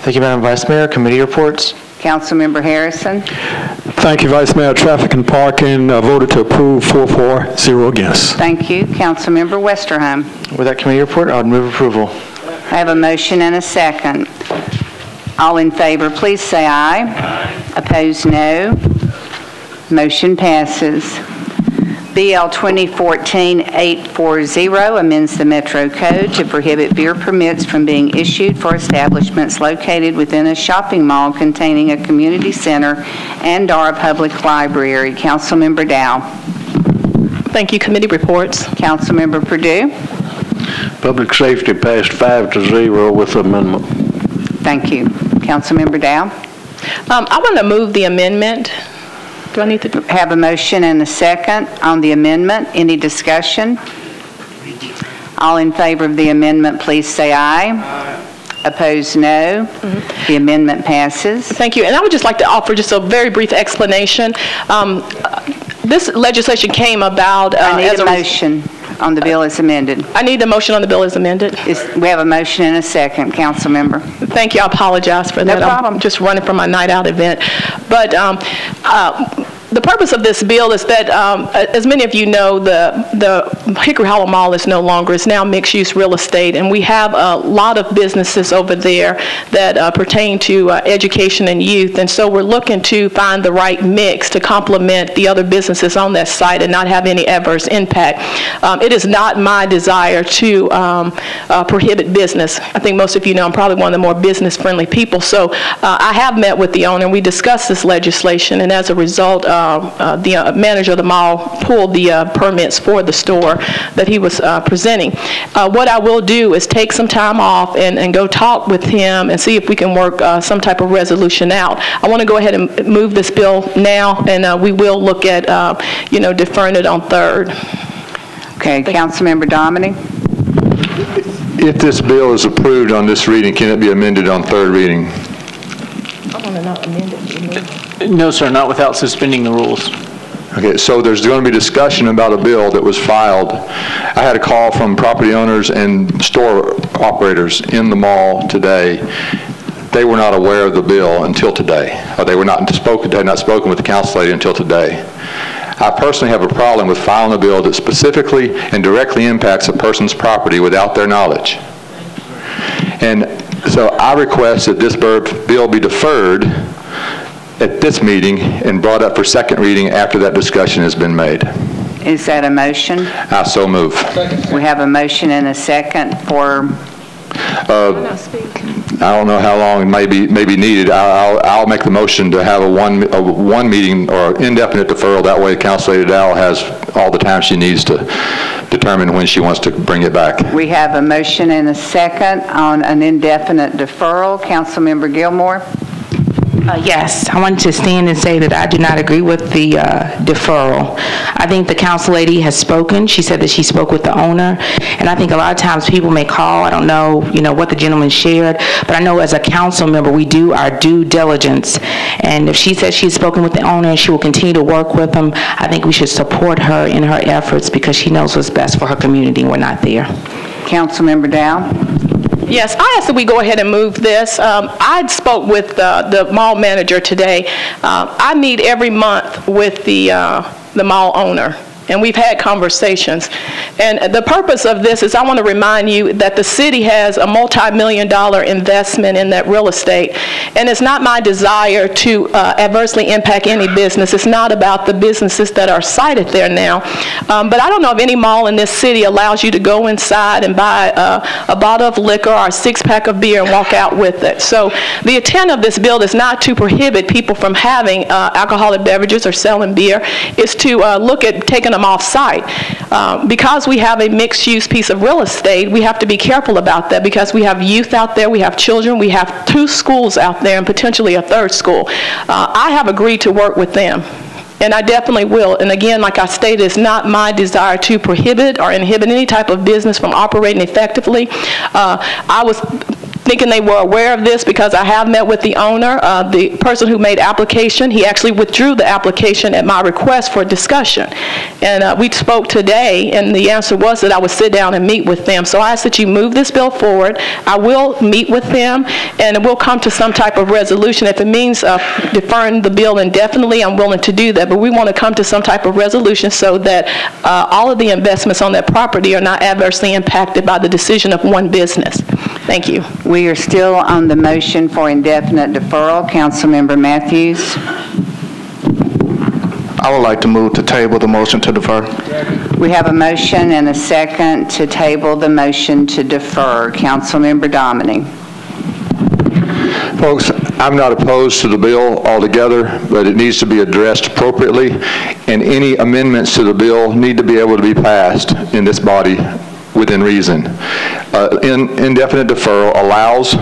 Thank you, Madam Vice Mayor. Committee reports. Councilmember Harrison. Thank you, Vice Mayor. Traffic and Parking voted to approve, 4-4, 0 against. Thank you. Councilmember Westerheim. With that committee report, I would move approval. I have a motion and a second. All in favor, please say aye. Opposed, no. Motion passes. BL 2014-840 amends the Metro Code to prohibit beer permits from being issued for establishments located within a shopping mall containing a community center and/or a public library. Councilmember Dow. Thank you. Committee reports. Councilmember Purdue. Public safety passed 5-0 with amendment. Thank you. Councilmember Dow. I want to move the amendment. Do I need to have a motion and a second on the amendment? Any discussion? All in favor of the amendment, please say aye. Opposed, no. The amendment passes. Thank you. And I would just like to offer just a very brief explanation. This legislation came about I need a motion on the bill as amended. I need a motion on the bill as amended. We have a motion and a second. Council member. Thank you. I apologize for that. No problem. I'm just running from my night out event. But the purpose of this bill is that, as many of you know, the Hickory Hollow Mall is no longer. It's now mixed-use real estate, and we have a lot of businesses over there that pertain to education and youth, and so we're looking to find the right mix to complement the other businesses on that site and not have any adverse impact. It is not my desire to prohibit business. I think most of you know I'm probably one of the more business-friendly people, so I have met with the owner, and we discussed this legislation, and as a result, the manager of the mall pulled the permits for the store that he was presenting. What I will do is take some time off and go talk with him and see if we can work some type of resolution out. I want to go ahead and move this bill now, and we will look at, deferring it on third. Okay, Councilmember Dominic. If this bill is approved on this reading, can it be amended on third reading? I want to not amend it. No, sir, not without suspending the rules. Okay, so there's going to be discussion about a bill that was filed. I had a call from property owners and store operators in the mall today. They were not aware of the bill until today. Or they had not spoken with the council lady until today. I personally have a problem with filing a bill that specifically and directly impacts a person's property without their knowledge. And so I request that this bill be deferred at this meeting and brought up for second reading after that discussion has been made. Is that a motion? I so move. We have a motion and a second for... I don't know how long it may be needed. I'll make the motion to have a one meeting or indefinite deferral. That way Council Lady Dowell has all the time she needs to determine when she wants to bring it back. We have a motion and a second on an indefinite deferral. Councilmember Gilmore? Yes, I wanted to stand and say that I do not agree with the deferral. I think the council lady has spoken. She said that she spoke with the owner, and I think a lot of times people may call. I don't know, what the gentleman shared, but I know as a council member we do our due diligence. And if she says she's spoken with the owner and she will continue to work with them, I think we should support her in her efforts because she knows what's best for her community, and we're not there. Councilmember Dow? Yes, I asked that we go ahead and move this. I spoke with the mall manager today. I meet every month with the mall owner, and we've had conversations. And the purpose of this is I want to remind you that the city has a multi-million-dollar investment in that real estate, and it's not my desire to adversely impact any business. It's not about the businesses that are cited there now. But I don't know if any mall in this city allows you to go inside and buy a bottle of liquor or a six-pack of beer and walk out with it. So the intent of this bill is not to prohibit people from having alcoholic beverages or selling beer. It's to look at taking them off site. Because we have a mixed-use piece of real estate, we have to be careful about that because we have youth out there, we have children, we have 2 schools out there and potentially a 3rd school. I have agreed to work with them, and I definitely will. And again, like I stated, it's not my desire to prohibit or inhibit any type of business from operating effectively. I was thinking they were aware of this because I have met with the owner. The person who made application, he actually withdrew the application at my request for discussion. And we spoke today, and the answer was that I would sit down and meet with them. So I ask that you move this bill forward. I will meet with them, and we'll come to some type of resolution. If it means deferring the bill indefinitely, I'm willing to do that. But we want to come to some type of resolution so that all of the investments on that property are not adversely impacted by the decision of one business. Thank you. We are still on the motion for indefinite deferral. Councilmember Matthews. I would like to move to table the motion to defer. We have a motion and a second to table the motion to defer. Councilmember Dominic. Folks, I'm not opposed to the bill altogether, but it needs to be addressed appropriately, and any amendments to the bill need to be able to be passed in this body within reason. Indefinite deferral allows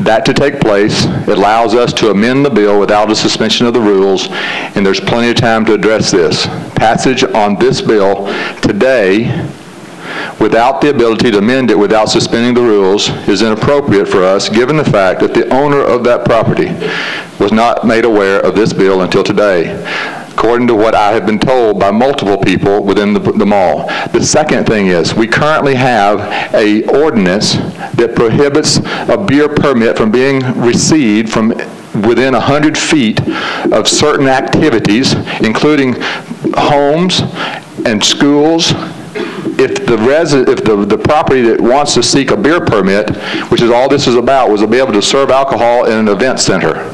that to take place. It allows us to amend the bill without a suspension of the rules, and there's plenty of time to address this. Passage on this bill today without the ability to amend it without suspending the rules is inappropriate for us, given the fact that the owner of that property was not made aware of this bill until today, according to what I have been told by multiple people within the mall. The second thing is, we currently have an ordinance that prohibits a beer permit from being received from within 100 feet of certain activities, including homes and schools. If the property that wants to seek a beer permit, which is all this is about, was to be able to serve alcohol in an event center.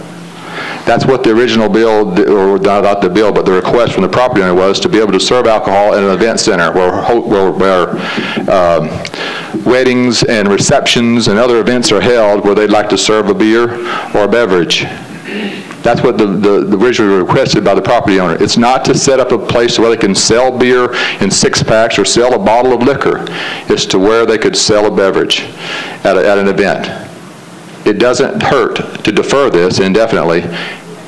That's what the original bill, or not the bill, but the request from the property owner was to be able to serve alcohol in an event center where weddings and receptions and other events are held where they'd like to serve a beer or a beverage. That's what the originally requested by the property owner. It's not to set up a place where they can sell beer in 6-packs or sell a bottle of liquor. It's to where they could sell a beverage at an event. It doesn't hurt to defer this indefinitely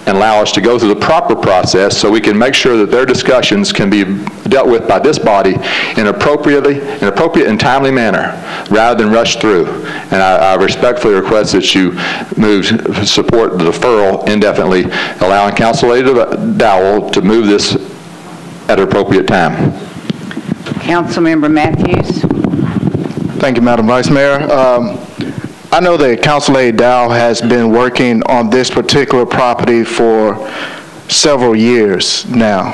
and allow us to go through the proper process so we can make sure that their discussions can be dealt with by this body in appropriate and timely manner rather than rush through. And I respectfully request that you support the deferral indefinitely, allowing Council Lady Dowell to move this at an appropriate time. Councilmember Matthews. Thank you, Madam Vice Mayor. I know that Council Lady Dow has been working on this particular property for several years now.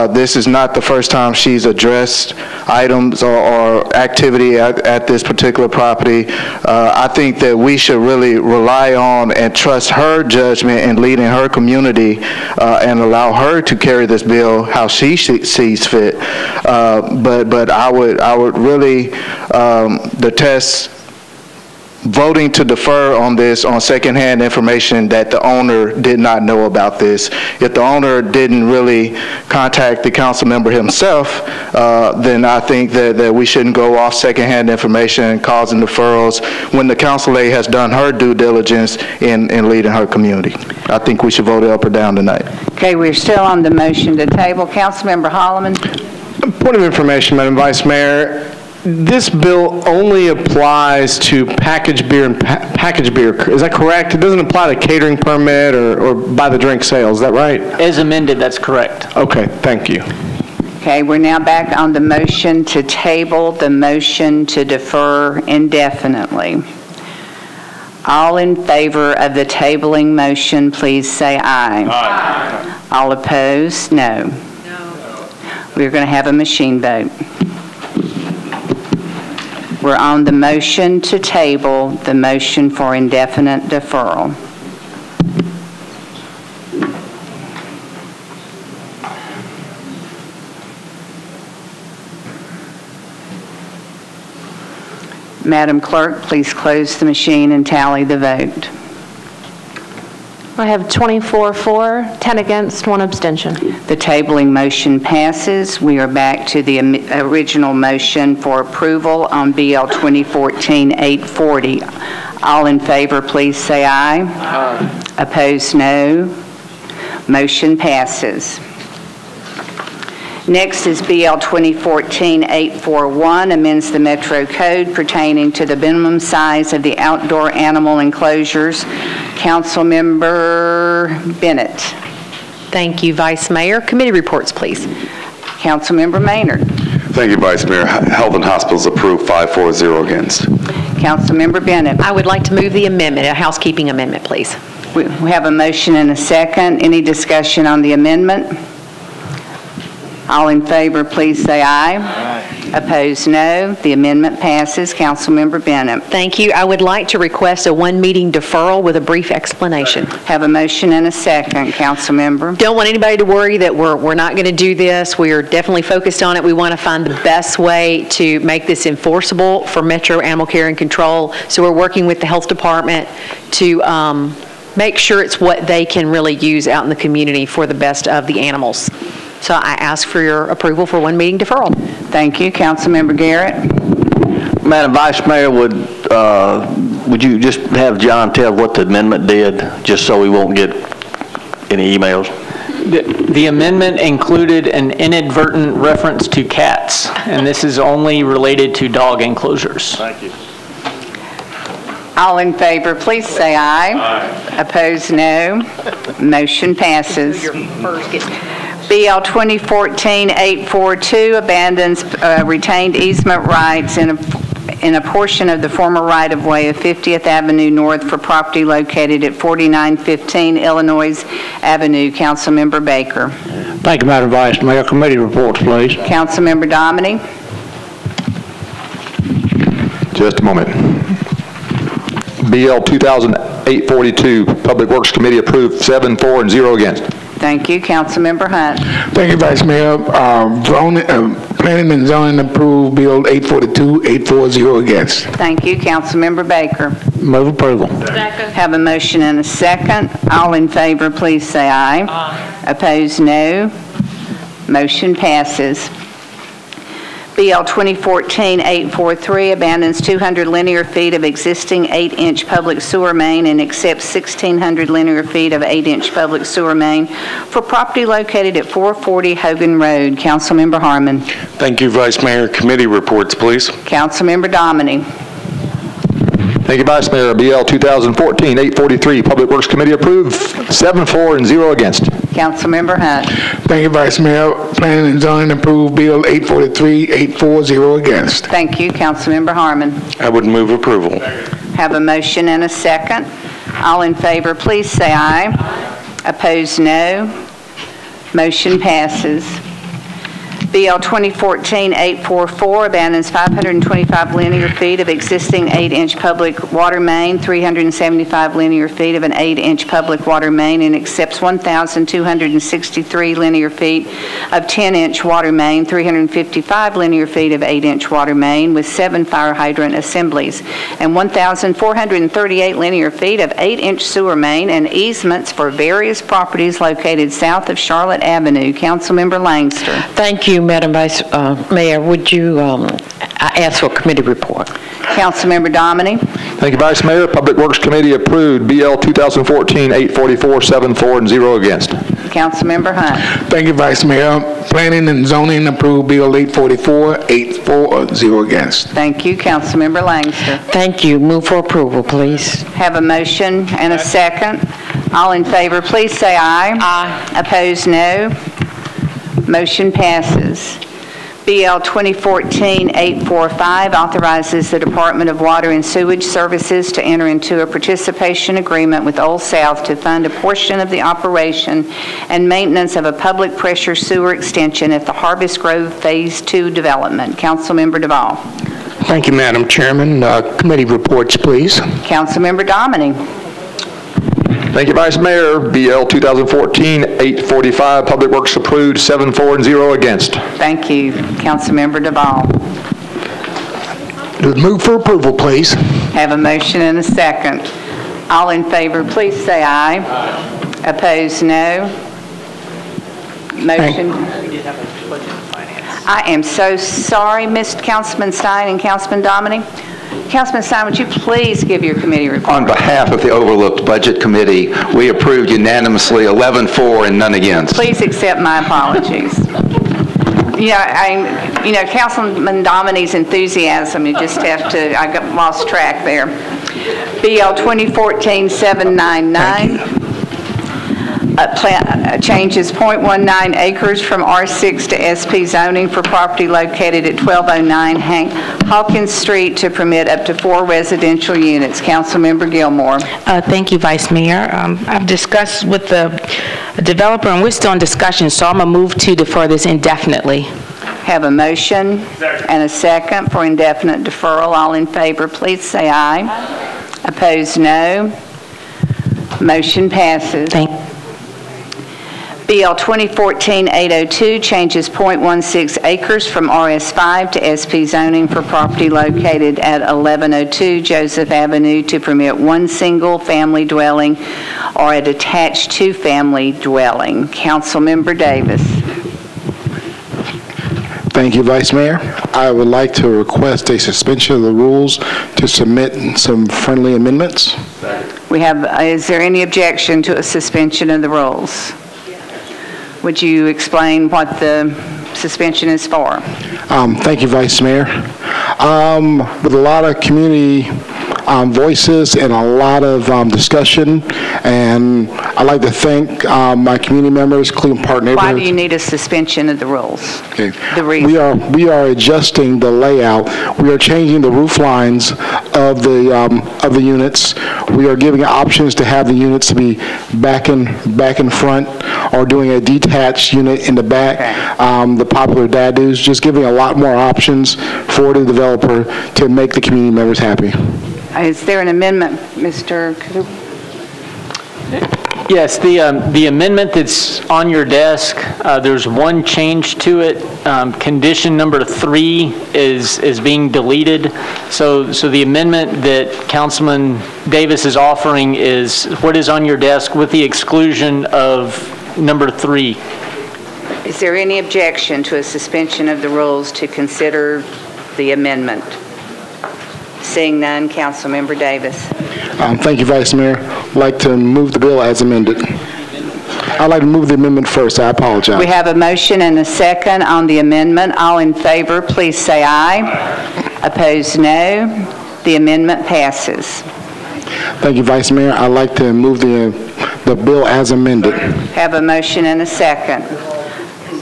This is not the first time she's addressed items or activity at this particular property. I think that we should really rely on and trust her judgment in leading her community and allow her to carry this bill how she sees fit. But I would really detest voting to defer on this on secondhand information that the owner did not know about this. If the owner didn't really contact the council member himself, then I think that we shouldn't go off secondhand information causing deferrals when the council lady has done her due diligence in leading her community. I think we should vote it up or down tonight. Okay, we're still on the motion to table. Councilmember Holloman. Point of information, Madam Vice Mayor. This bill only applies to packaged beer and packaged beer. Is that correct? It doesn't apply to catering permit or by the drink sales. Is that right? As amended, that's correct. Okay, thank you. Okay, we're now back on the motion to table, the motion to defer indefinitely. All in favor of the tabling motion, please say aye. Aye. All opposed, no. No. We're going to have a machine vote. We're on the motion to table, the motion for indefinite deferral. Madam Clerk, please close the machine and tally the vote. I have 24 for, 10 against, 1 abstention. The tabling motion passes. We are back to the original motion for approval on BL 2014-840. All in favor, please say aye. Aye. Opposed, no. Motion passes. Next is BL 2014-841, amends the Metro Code pertaining to the minimum size of the outdoor animal enclosures. Councilmember Bennett. Thank you, Vice Mayor. Committee reports, please. Councilmember Maynard. Thank you, Vice Mayor. Health and Hospitals approved, 5-4-0 against. Councilmember Bennett. I would like to move the amendment, a housekeeping amendment, please. We have a motion and a second. Any discussion on the amendment? All in favor, please say aye. Aye. Opposed, no. The amendment passes. Councilmember Bennett. Thank you. I would like to request a 1-meeting deferral with a brief explanation. Have a motion and a second. Councilmember. Don't want anybody to worry that we're not going to do this. We are definitely focused on it. We want to find the best way to make this enforceable for Metro Animal Care and Control. So we're working with the health department to make sure it's what they can really use out in the community for the best of the animals. So I ask for your approval for 1-meeting deferral. Thank you. Councilmember Garrett. Madam Vice Mayor, would you just have John tell what the amendment did, just so we won't get any emails? The amendment included an inadvertent reference to cats, and this is only related to dog enclosures. Thank you. All in favor, please say aye. Aye. Opposed, no. Motion passes. BL 2014-842 abandons retained easement rights in a portion of the former right-of-way of 50th Avenue North for property located at 4915 Illinois Avenue. Councilmember Baker. Thank you, Madam Vice Mayor. Committee reports, please. Councilmember Dominy. Just a moment. BL 2008-42, Public Works Committee approved, 7-4 and 0 against. Thank you. Councilmember Hunt. Thank you, Vice Mayor. Planning and zoning approved Bill 842, 840 against. Thank you. Councilmember Baker. Move approval. Have a motion and a second. All in favor, please say aye. Aye. Opposed, no. Motion passes. BL 2014-843 abandons 200 linear feet of existing 8-inch public sewer main and accepts 1,600 linear feet of 8-inch public sewer main for property located at 440 Hogan Road. Councilmember Harmon. Thank you, Vice Mayor. Committee reports, please. Councilmember Dominy. Thank you, Vice Mayor. BL 2014-843, Public Works Committee approved, 7-4 and 0 against. Councilmember Hunt. Thank you, Vice Mayor. Planning and Zoning approved Bill 843, 8-4, 0 against. Thank you, Councilmember Harmon. I would move approval. Have a motion and a second. All in favor, please say aye. Opposed, no. Motion passes. BL 2014-844 abandons 525 linear feet of existing 8-inch public water main, 375 linear feet of an 8-inch public water main, and accepts 1,263 linear feet of 10-inch water main, 355 linear feet of 8-inch water main with 7 fire hydrant assemblies, and 1,438 linear feet of 8-inch sewer main and easements for various properties located south of Charlotte Avenue. Councilmember Langster. Thank you, Madam Vice Mayor. Would you ask for a committee report? Councilmember Dominy. Thank you, Vice Mayor. Public Works Committee approved BL 2014-844, 7-4 and 0 against. Councilmember Hunt. Thank you, Vice Mayor. Planning and Zoning approved Bill 844, 8-4, 0 against. Thank you, Councilmember Langster. Thank you. Move for approval, please. Have a motion and a second. All in favor, please say aye. Aye. Opposed, no. Motion passes. BL 2014-845 authorizes the Department of Water and Sewage Services to enter into a participation agreement with Old South to fund a portion of the operation and maintenance of a public pressure sewer extension at the Harvest Grove Phase 2 development. Councilmember Duvall. Thank you, Madam Chairman. Committee reports, please. Councilmember Dominy. Thank you, Vice Mayor. BL 2014-845, Public Works approved, 7-4 and 0 against. Thank you, Councilmember Duvall. Move for approval, please. Have a motion and a second. All in favor, please say aye. Aye. Opposed, no. Motion. I am so sorry, Mr. Councilman Stein and Councilman Dominy. Councilman Stein, would you please give your committee report? On behalf of the Overlooked Budget Committee, we approved unanimously 11-4 and none against. Please accept my apologies. Councilman Dominy's enthusiasm, you just have to, I lost track there. BL 2014-799. Changes .19 acres from R6 to SP zoning for property located at 1209 Hawkins Street to permit up to 4 residential units. Councilmember Gilmore. Thank you, Vice Mayor. I've discussed with the developer, and we're still in discussion, so I'm going to move to defer this indefinitely. Have a motion and a second for indefinite deferral. All in favor, please say aye. Opposed, no. Motion passes. Thank you. BL 2014-802 changes .16 acres from RS5 to SP zoning for property located at 1102 Joseph Avenue to permit 1 single-family dwelling or a detached 2-family dwelling. Councilmember Davis. Thank you, Vice Mayor. I would like to request a suspension of the rules to submit some friendly amendments. We have, is there any objection to a suspension of the rules? Would you explain what the suspension is for? Thank you, Vice Mayor. With a lot of community voices and a lot of discussion, and I'd like to thank my community members, Cleveland Park neighborhoods. Why do you need a suspension of the rules? Okay. The reason. We are adjusting the layout. We are changing the roof lines of the units. We are giving options to have the units to be back in front, or doing a detached unit in the back. Okay. The popular dadoos, just giving a lot more options for the developer to make the community members happy. Is there an amendment, Mr. Cooper? Yes, the amendment that's on your desk, there's one change to it. Condition number 3 is being deleted. So the amendment that Councilman Davis is offering is what is on your desk with the exclusion of number 3. Is there any objection to a suspension of the rules to consider the amendment? Seeing none, Councilmember Davis. Thank you, Vice Mayor. I'd like to move the bill as amended. I'd like to move the amendment first. I apologize. We have a motion and a second on the amendment. All in favor, please say aye. Opposed, no. The amendment passes. Thank you, Vice Mayor. I'd like to move the bill as amended. Have a motion and a second.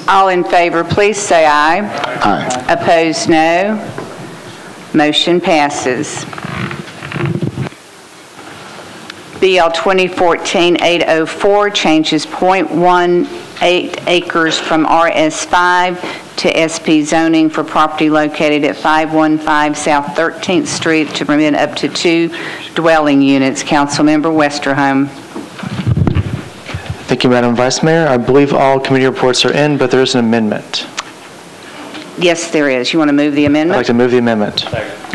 All in favor, please say aye. Aye. Opposed, no. Motion passes. BL 2014-804 changes .18 acres from RS5 to SP zoning for property located at 515 South 13th Street to permit up to 2 dwelling units. Councilmember Westerholm. Thank you, Madam Vice Mayor. I believe all committee reports are in, but there is an amendment. Yes, there is. You want to move the amendment? I'd like to move the amendment.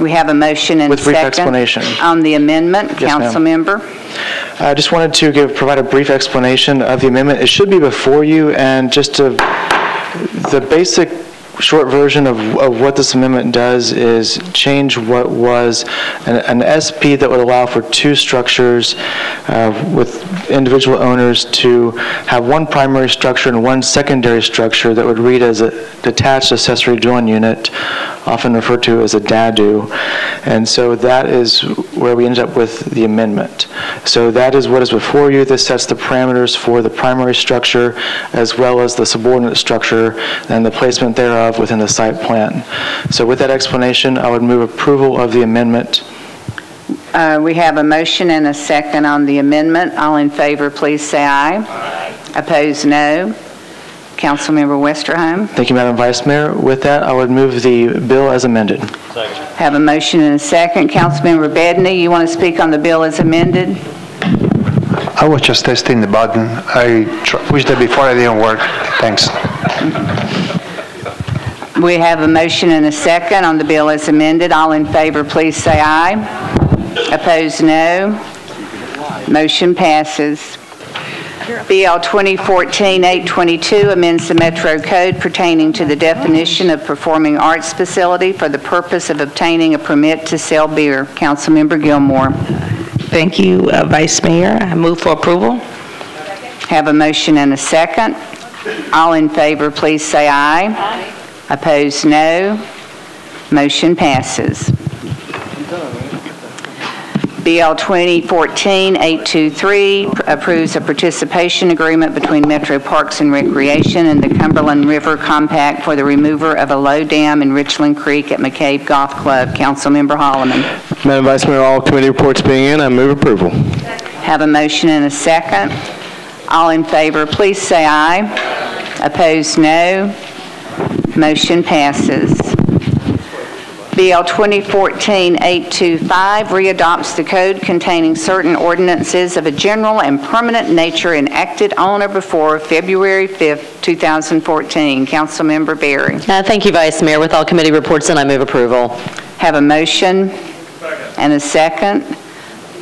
We have a motion and with brief second explanation on the amendment. Yes, Councilmember. I just wanted to provide a brief explanation of the amendment. It should be before you, and just the basic short version of what this amendment does is change what was an SP that would allow for 2 structures with individual owners to have one primary structure and one secondary structure that would read as a detached accessory dwelling unit, often referred to as a DADU. And so that is where we ended up with the amendment. So that is what is before you. This sets the parameters for the primary structure as well as the subordinate structure and the placement thereof within the site plan. So with that explanation, I would move approval of the amendment. We have a motion and a second on the amendment. All in favor, please say aye. Aye. Opposed, no. Councilmember Westerholm. Thank you, Madam Vice Mayor. With that, I would move the bill as amended. Second. Have a motion and a second. Councilmember Bedney, you want to speak on the bill as amended? I was just testing the button. I pushed it before, it didn't work. Thanks. We have a motion and a second on the bill as amended. All in favor, please say aye. Opposed, no. Motion passes. BL 2014-822 amends the Metro Code pertaining to the definition of performing arts facility for the purpose of obtaining a permit to sell beer. Councilmember Gilmore. Thank you, Vice Mayor. I move for approval. Have a motion and a second. All in favor, please say aye. Aye. Opposed, no. Motion passes. BL 2014-823 approves a participation agreement between Metro Parks and Recreation and the Cumberland River Compact for the remover of a low dam in Richland Creek at McCabe Golf Club. Councilmember Holloman. Madam Vice Mayor, all committee reports being in, I move approval. Have a motion and a second. All in favor, please say aye. Opposed, no. Motion passes. BL 2014-825 readopts the code containing certain ordinances of a general and permanent nature enacted on or before February 5th, 2014. Councilmember Berry. Thank you, Vice Mayor. With all committee reports in, I move approval. Have a motion and a second.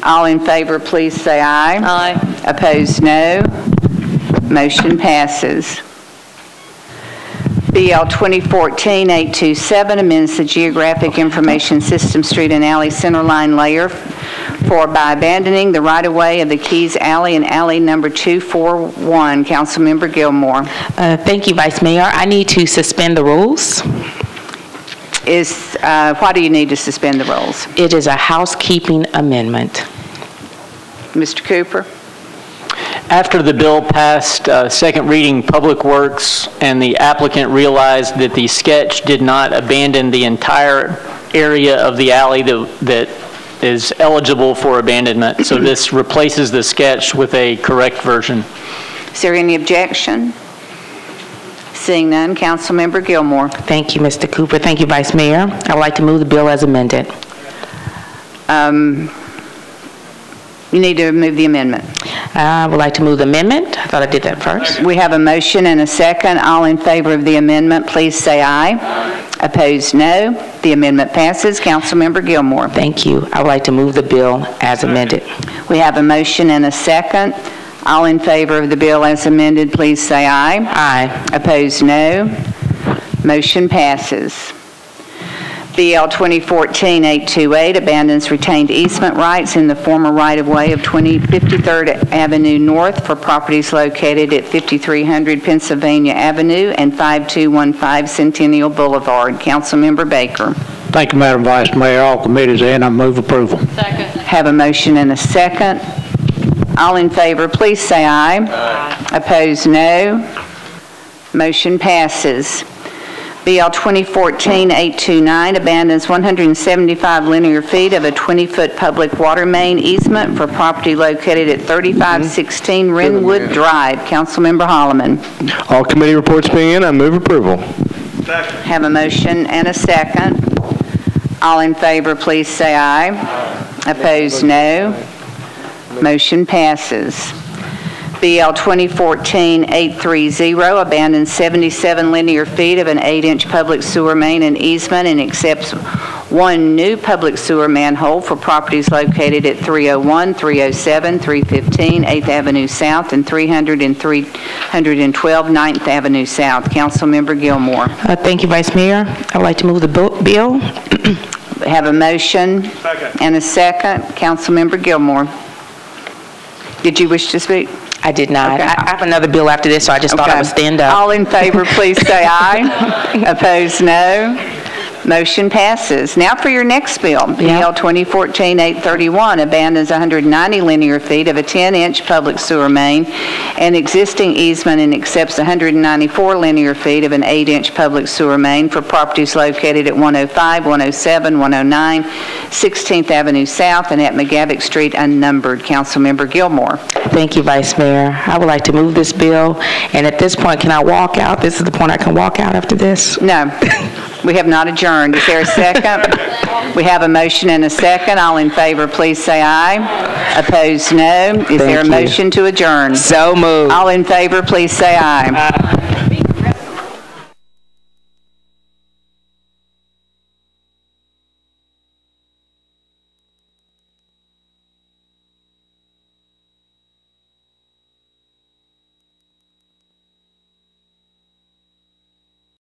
All in favor, please say aye. Aye. Opposed, no. Motion passes. BL 2014-827 amends the Geographic Information System Street and Alley Centerline layer by abandoning the right-of-way of the Keys Alley and Alley number 241. Councilmember Gilmore. Thank you, Vice Mayor. I need to suspend the rules. Why do you need to suspend the rules? It is a housekeeping amendment. Mr. Cooper. After the bill passed second reading, Public Works and the applicant realized that the sketch did not abandon the entire area of the alley that is eligible for abandonment. So this replaces the sketch with a correct version. Is there any objection? Seeing none, Councilmember Gilmore. Thank you, Mr. Cooper. Thank you, Vice Mayor. I would like to move the bill as amended. You need to move the amendment. I would like to move the amendment. I thought I did that first. We have a motion and a second. All in favor of the amendment, please say aye. Opposed, no. The amendment passes. Councilmember Gilmore. Thank you. I would like to move the bill as amended. We have a motion and a second. All in favor of the bill as amended, please say aye. Aye. Opposed, no. Motion passes. BL 2014-828 abandons retained easement rights in the former right-of-way of 53rd Avenue North for properties located at 5300 Pennsylvania Avenue and 5215 Centennial Boulevard. Councilmember Baker. Thank you, Madam Vice Mayor. All committees in, I move approval. Second. Have a motion and a second. All in favor, please say aye. Aye. Opposed, no. Motion passes. BL 2014-829 abandons 175 linear feet of a 20-foot public water main easement for property located at 3516 Renwood Drive. Councilmember Holloman. All committee reports being in, I move approval. Second. Have a motion and a second. All in favor, please say aye. Opposed, no. Motion passes. BL 2014-830 abandons 77 linear feet of an 8-inch public sewer main and easement and accepts one new public sewer manhole for properties located at 301, 307, 315 8th Avenue South and 300 and 312 9th Avenue South. Councilmember Gilmore. Thank you, Vice Mayor. I would like to move the bill. Have a motion and a second. Councilmember Gilmore. Did you wish to speak? I did not. Okay. I have another bill after this, so I just thought I would stand up. All in favor, please say aye. Opposed, no. Motion passes. Now for your next bill. BL 2014-831 abandons 190 linear feet of a 10-inch public sewer main and existing easement and accepts 194 linear feet of an 8-inch public sewer main for properties located at 105, 107, 109, 16th Avenue South and at McGavick Street unnumbered. Councilmember Gilmore. Thank you, Vice Mayor. I would like to move this bill, and at this point, can I walk out? This is the point I can walk out after this? No. We have not adjourned. Is there a second? We have a motion and a second. All in favor, please say aye. Opposed, no. Is there a motion to adjourn? So moved. All in favor, please say aye.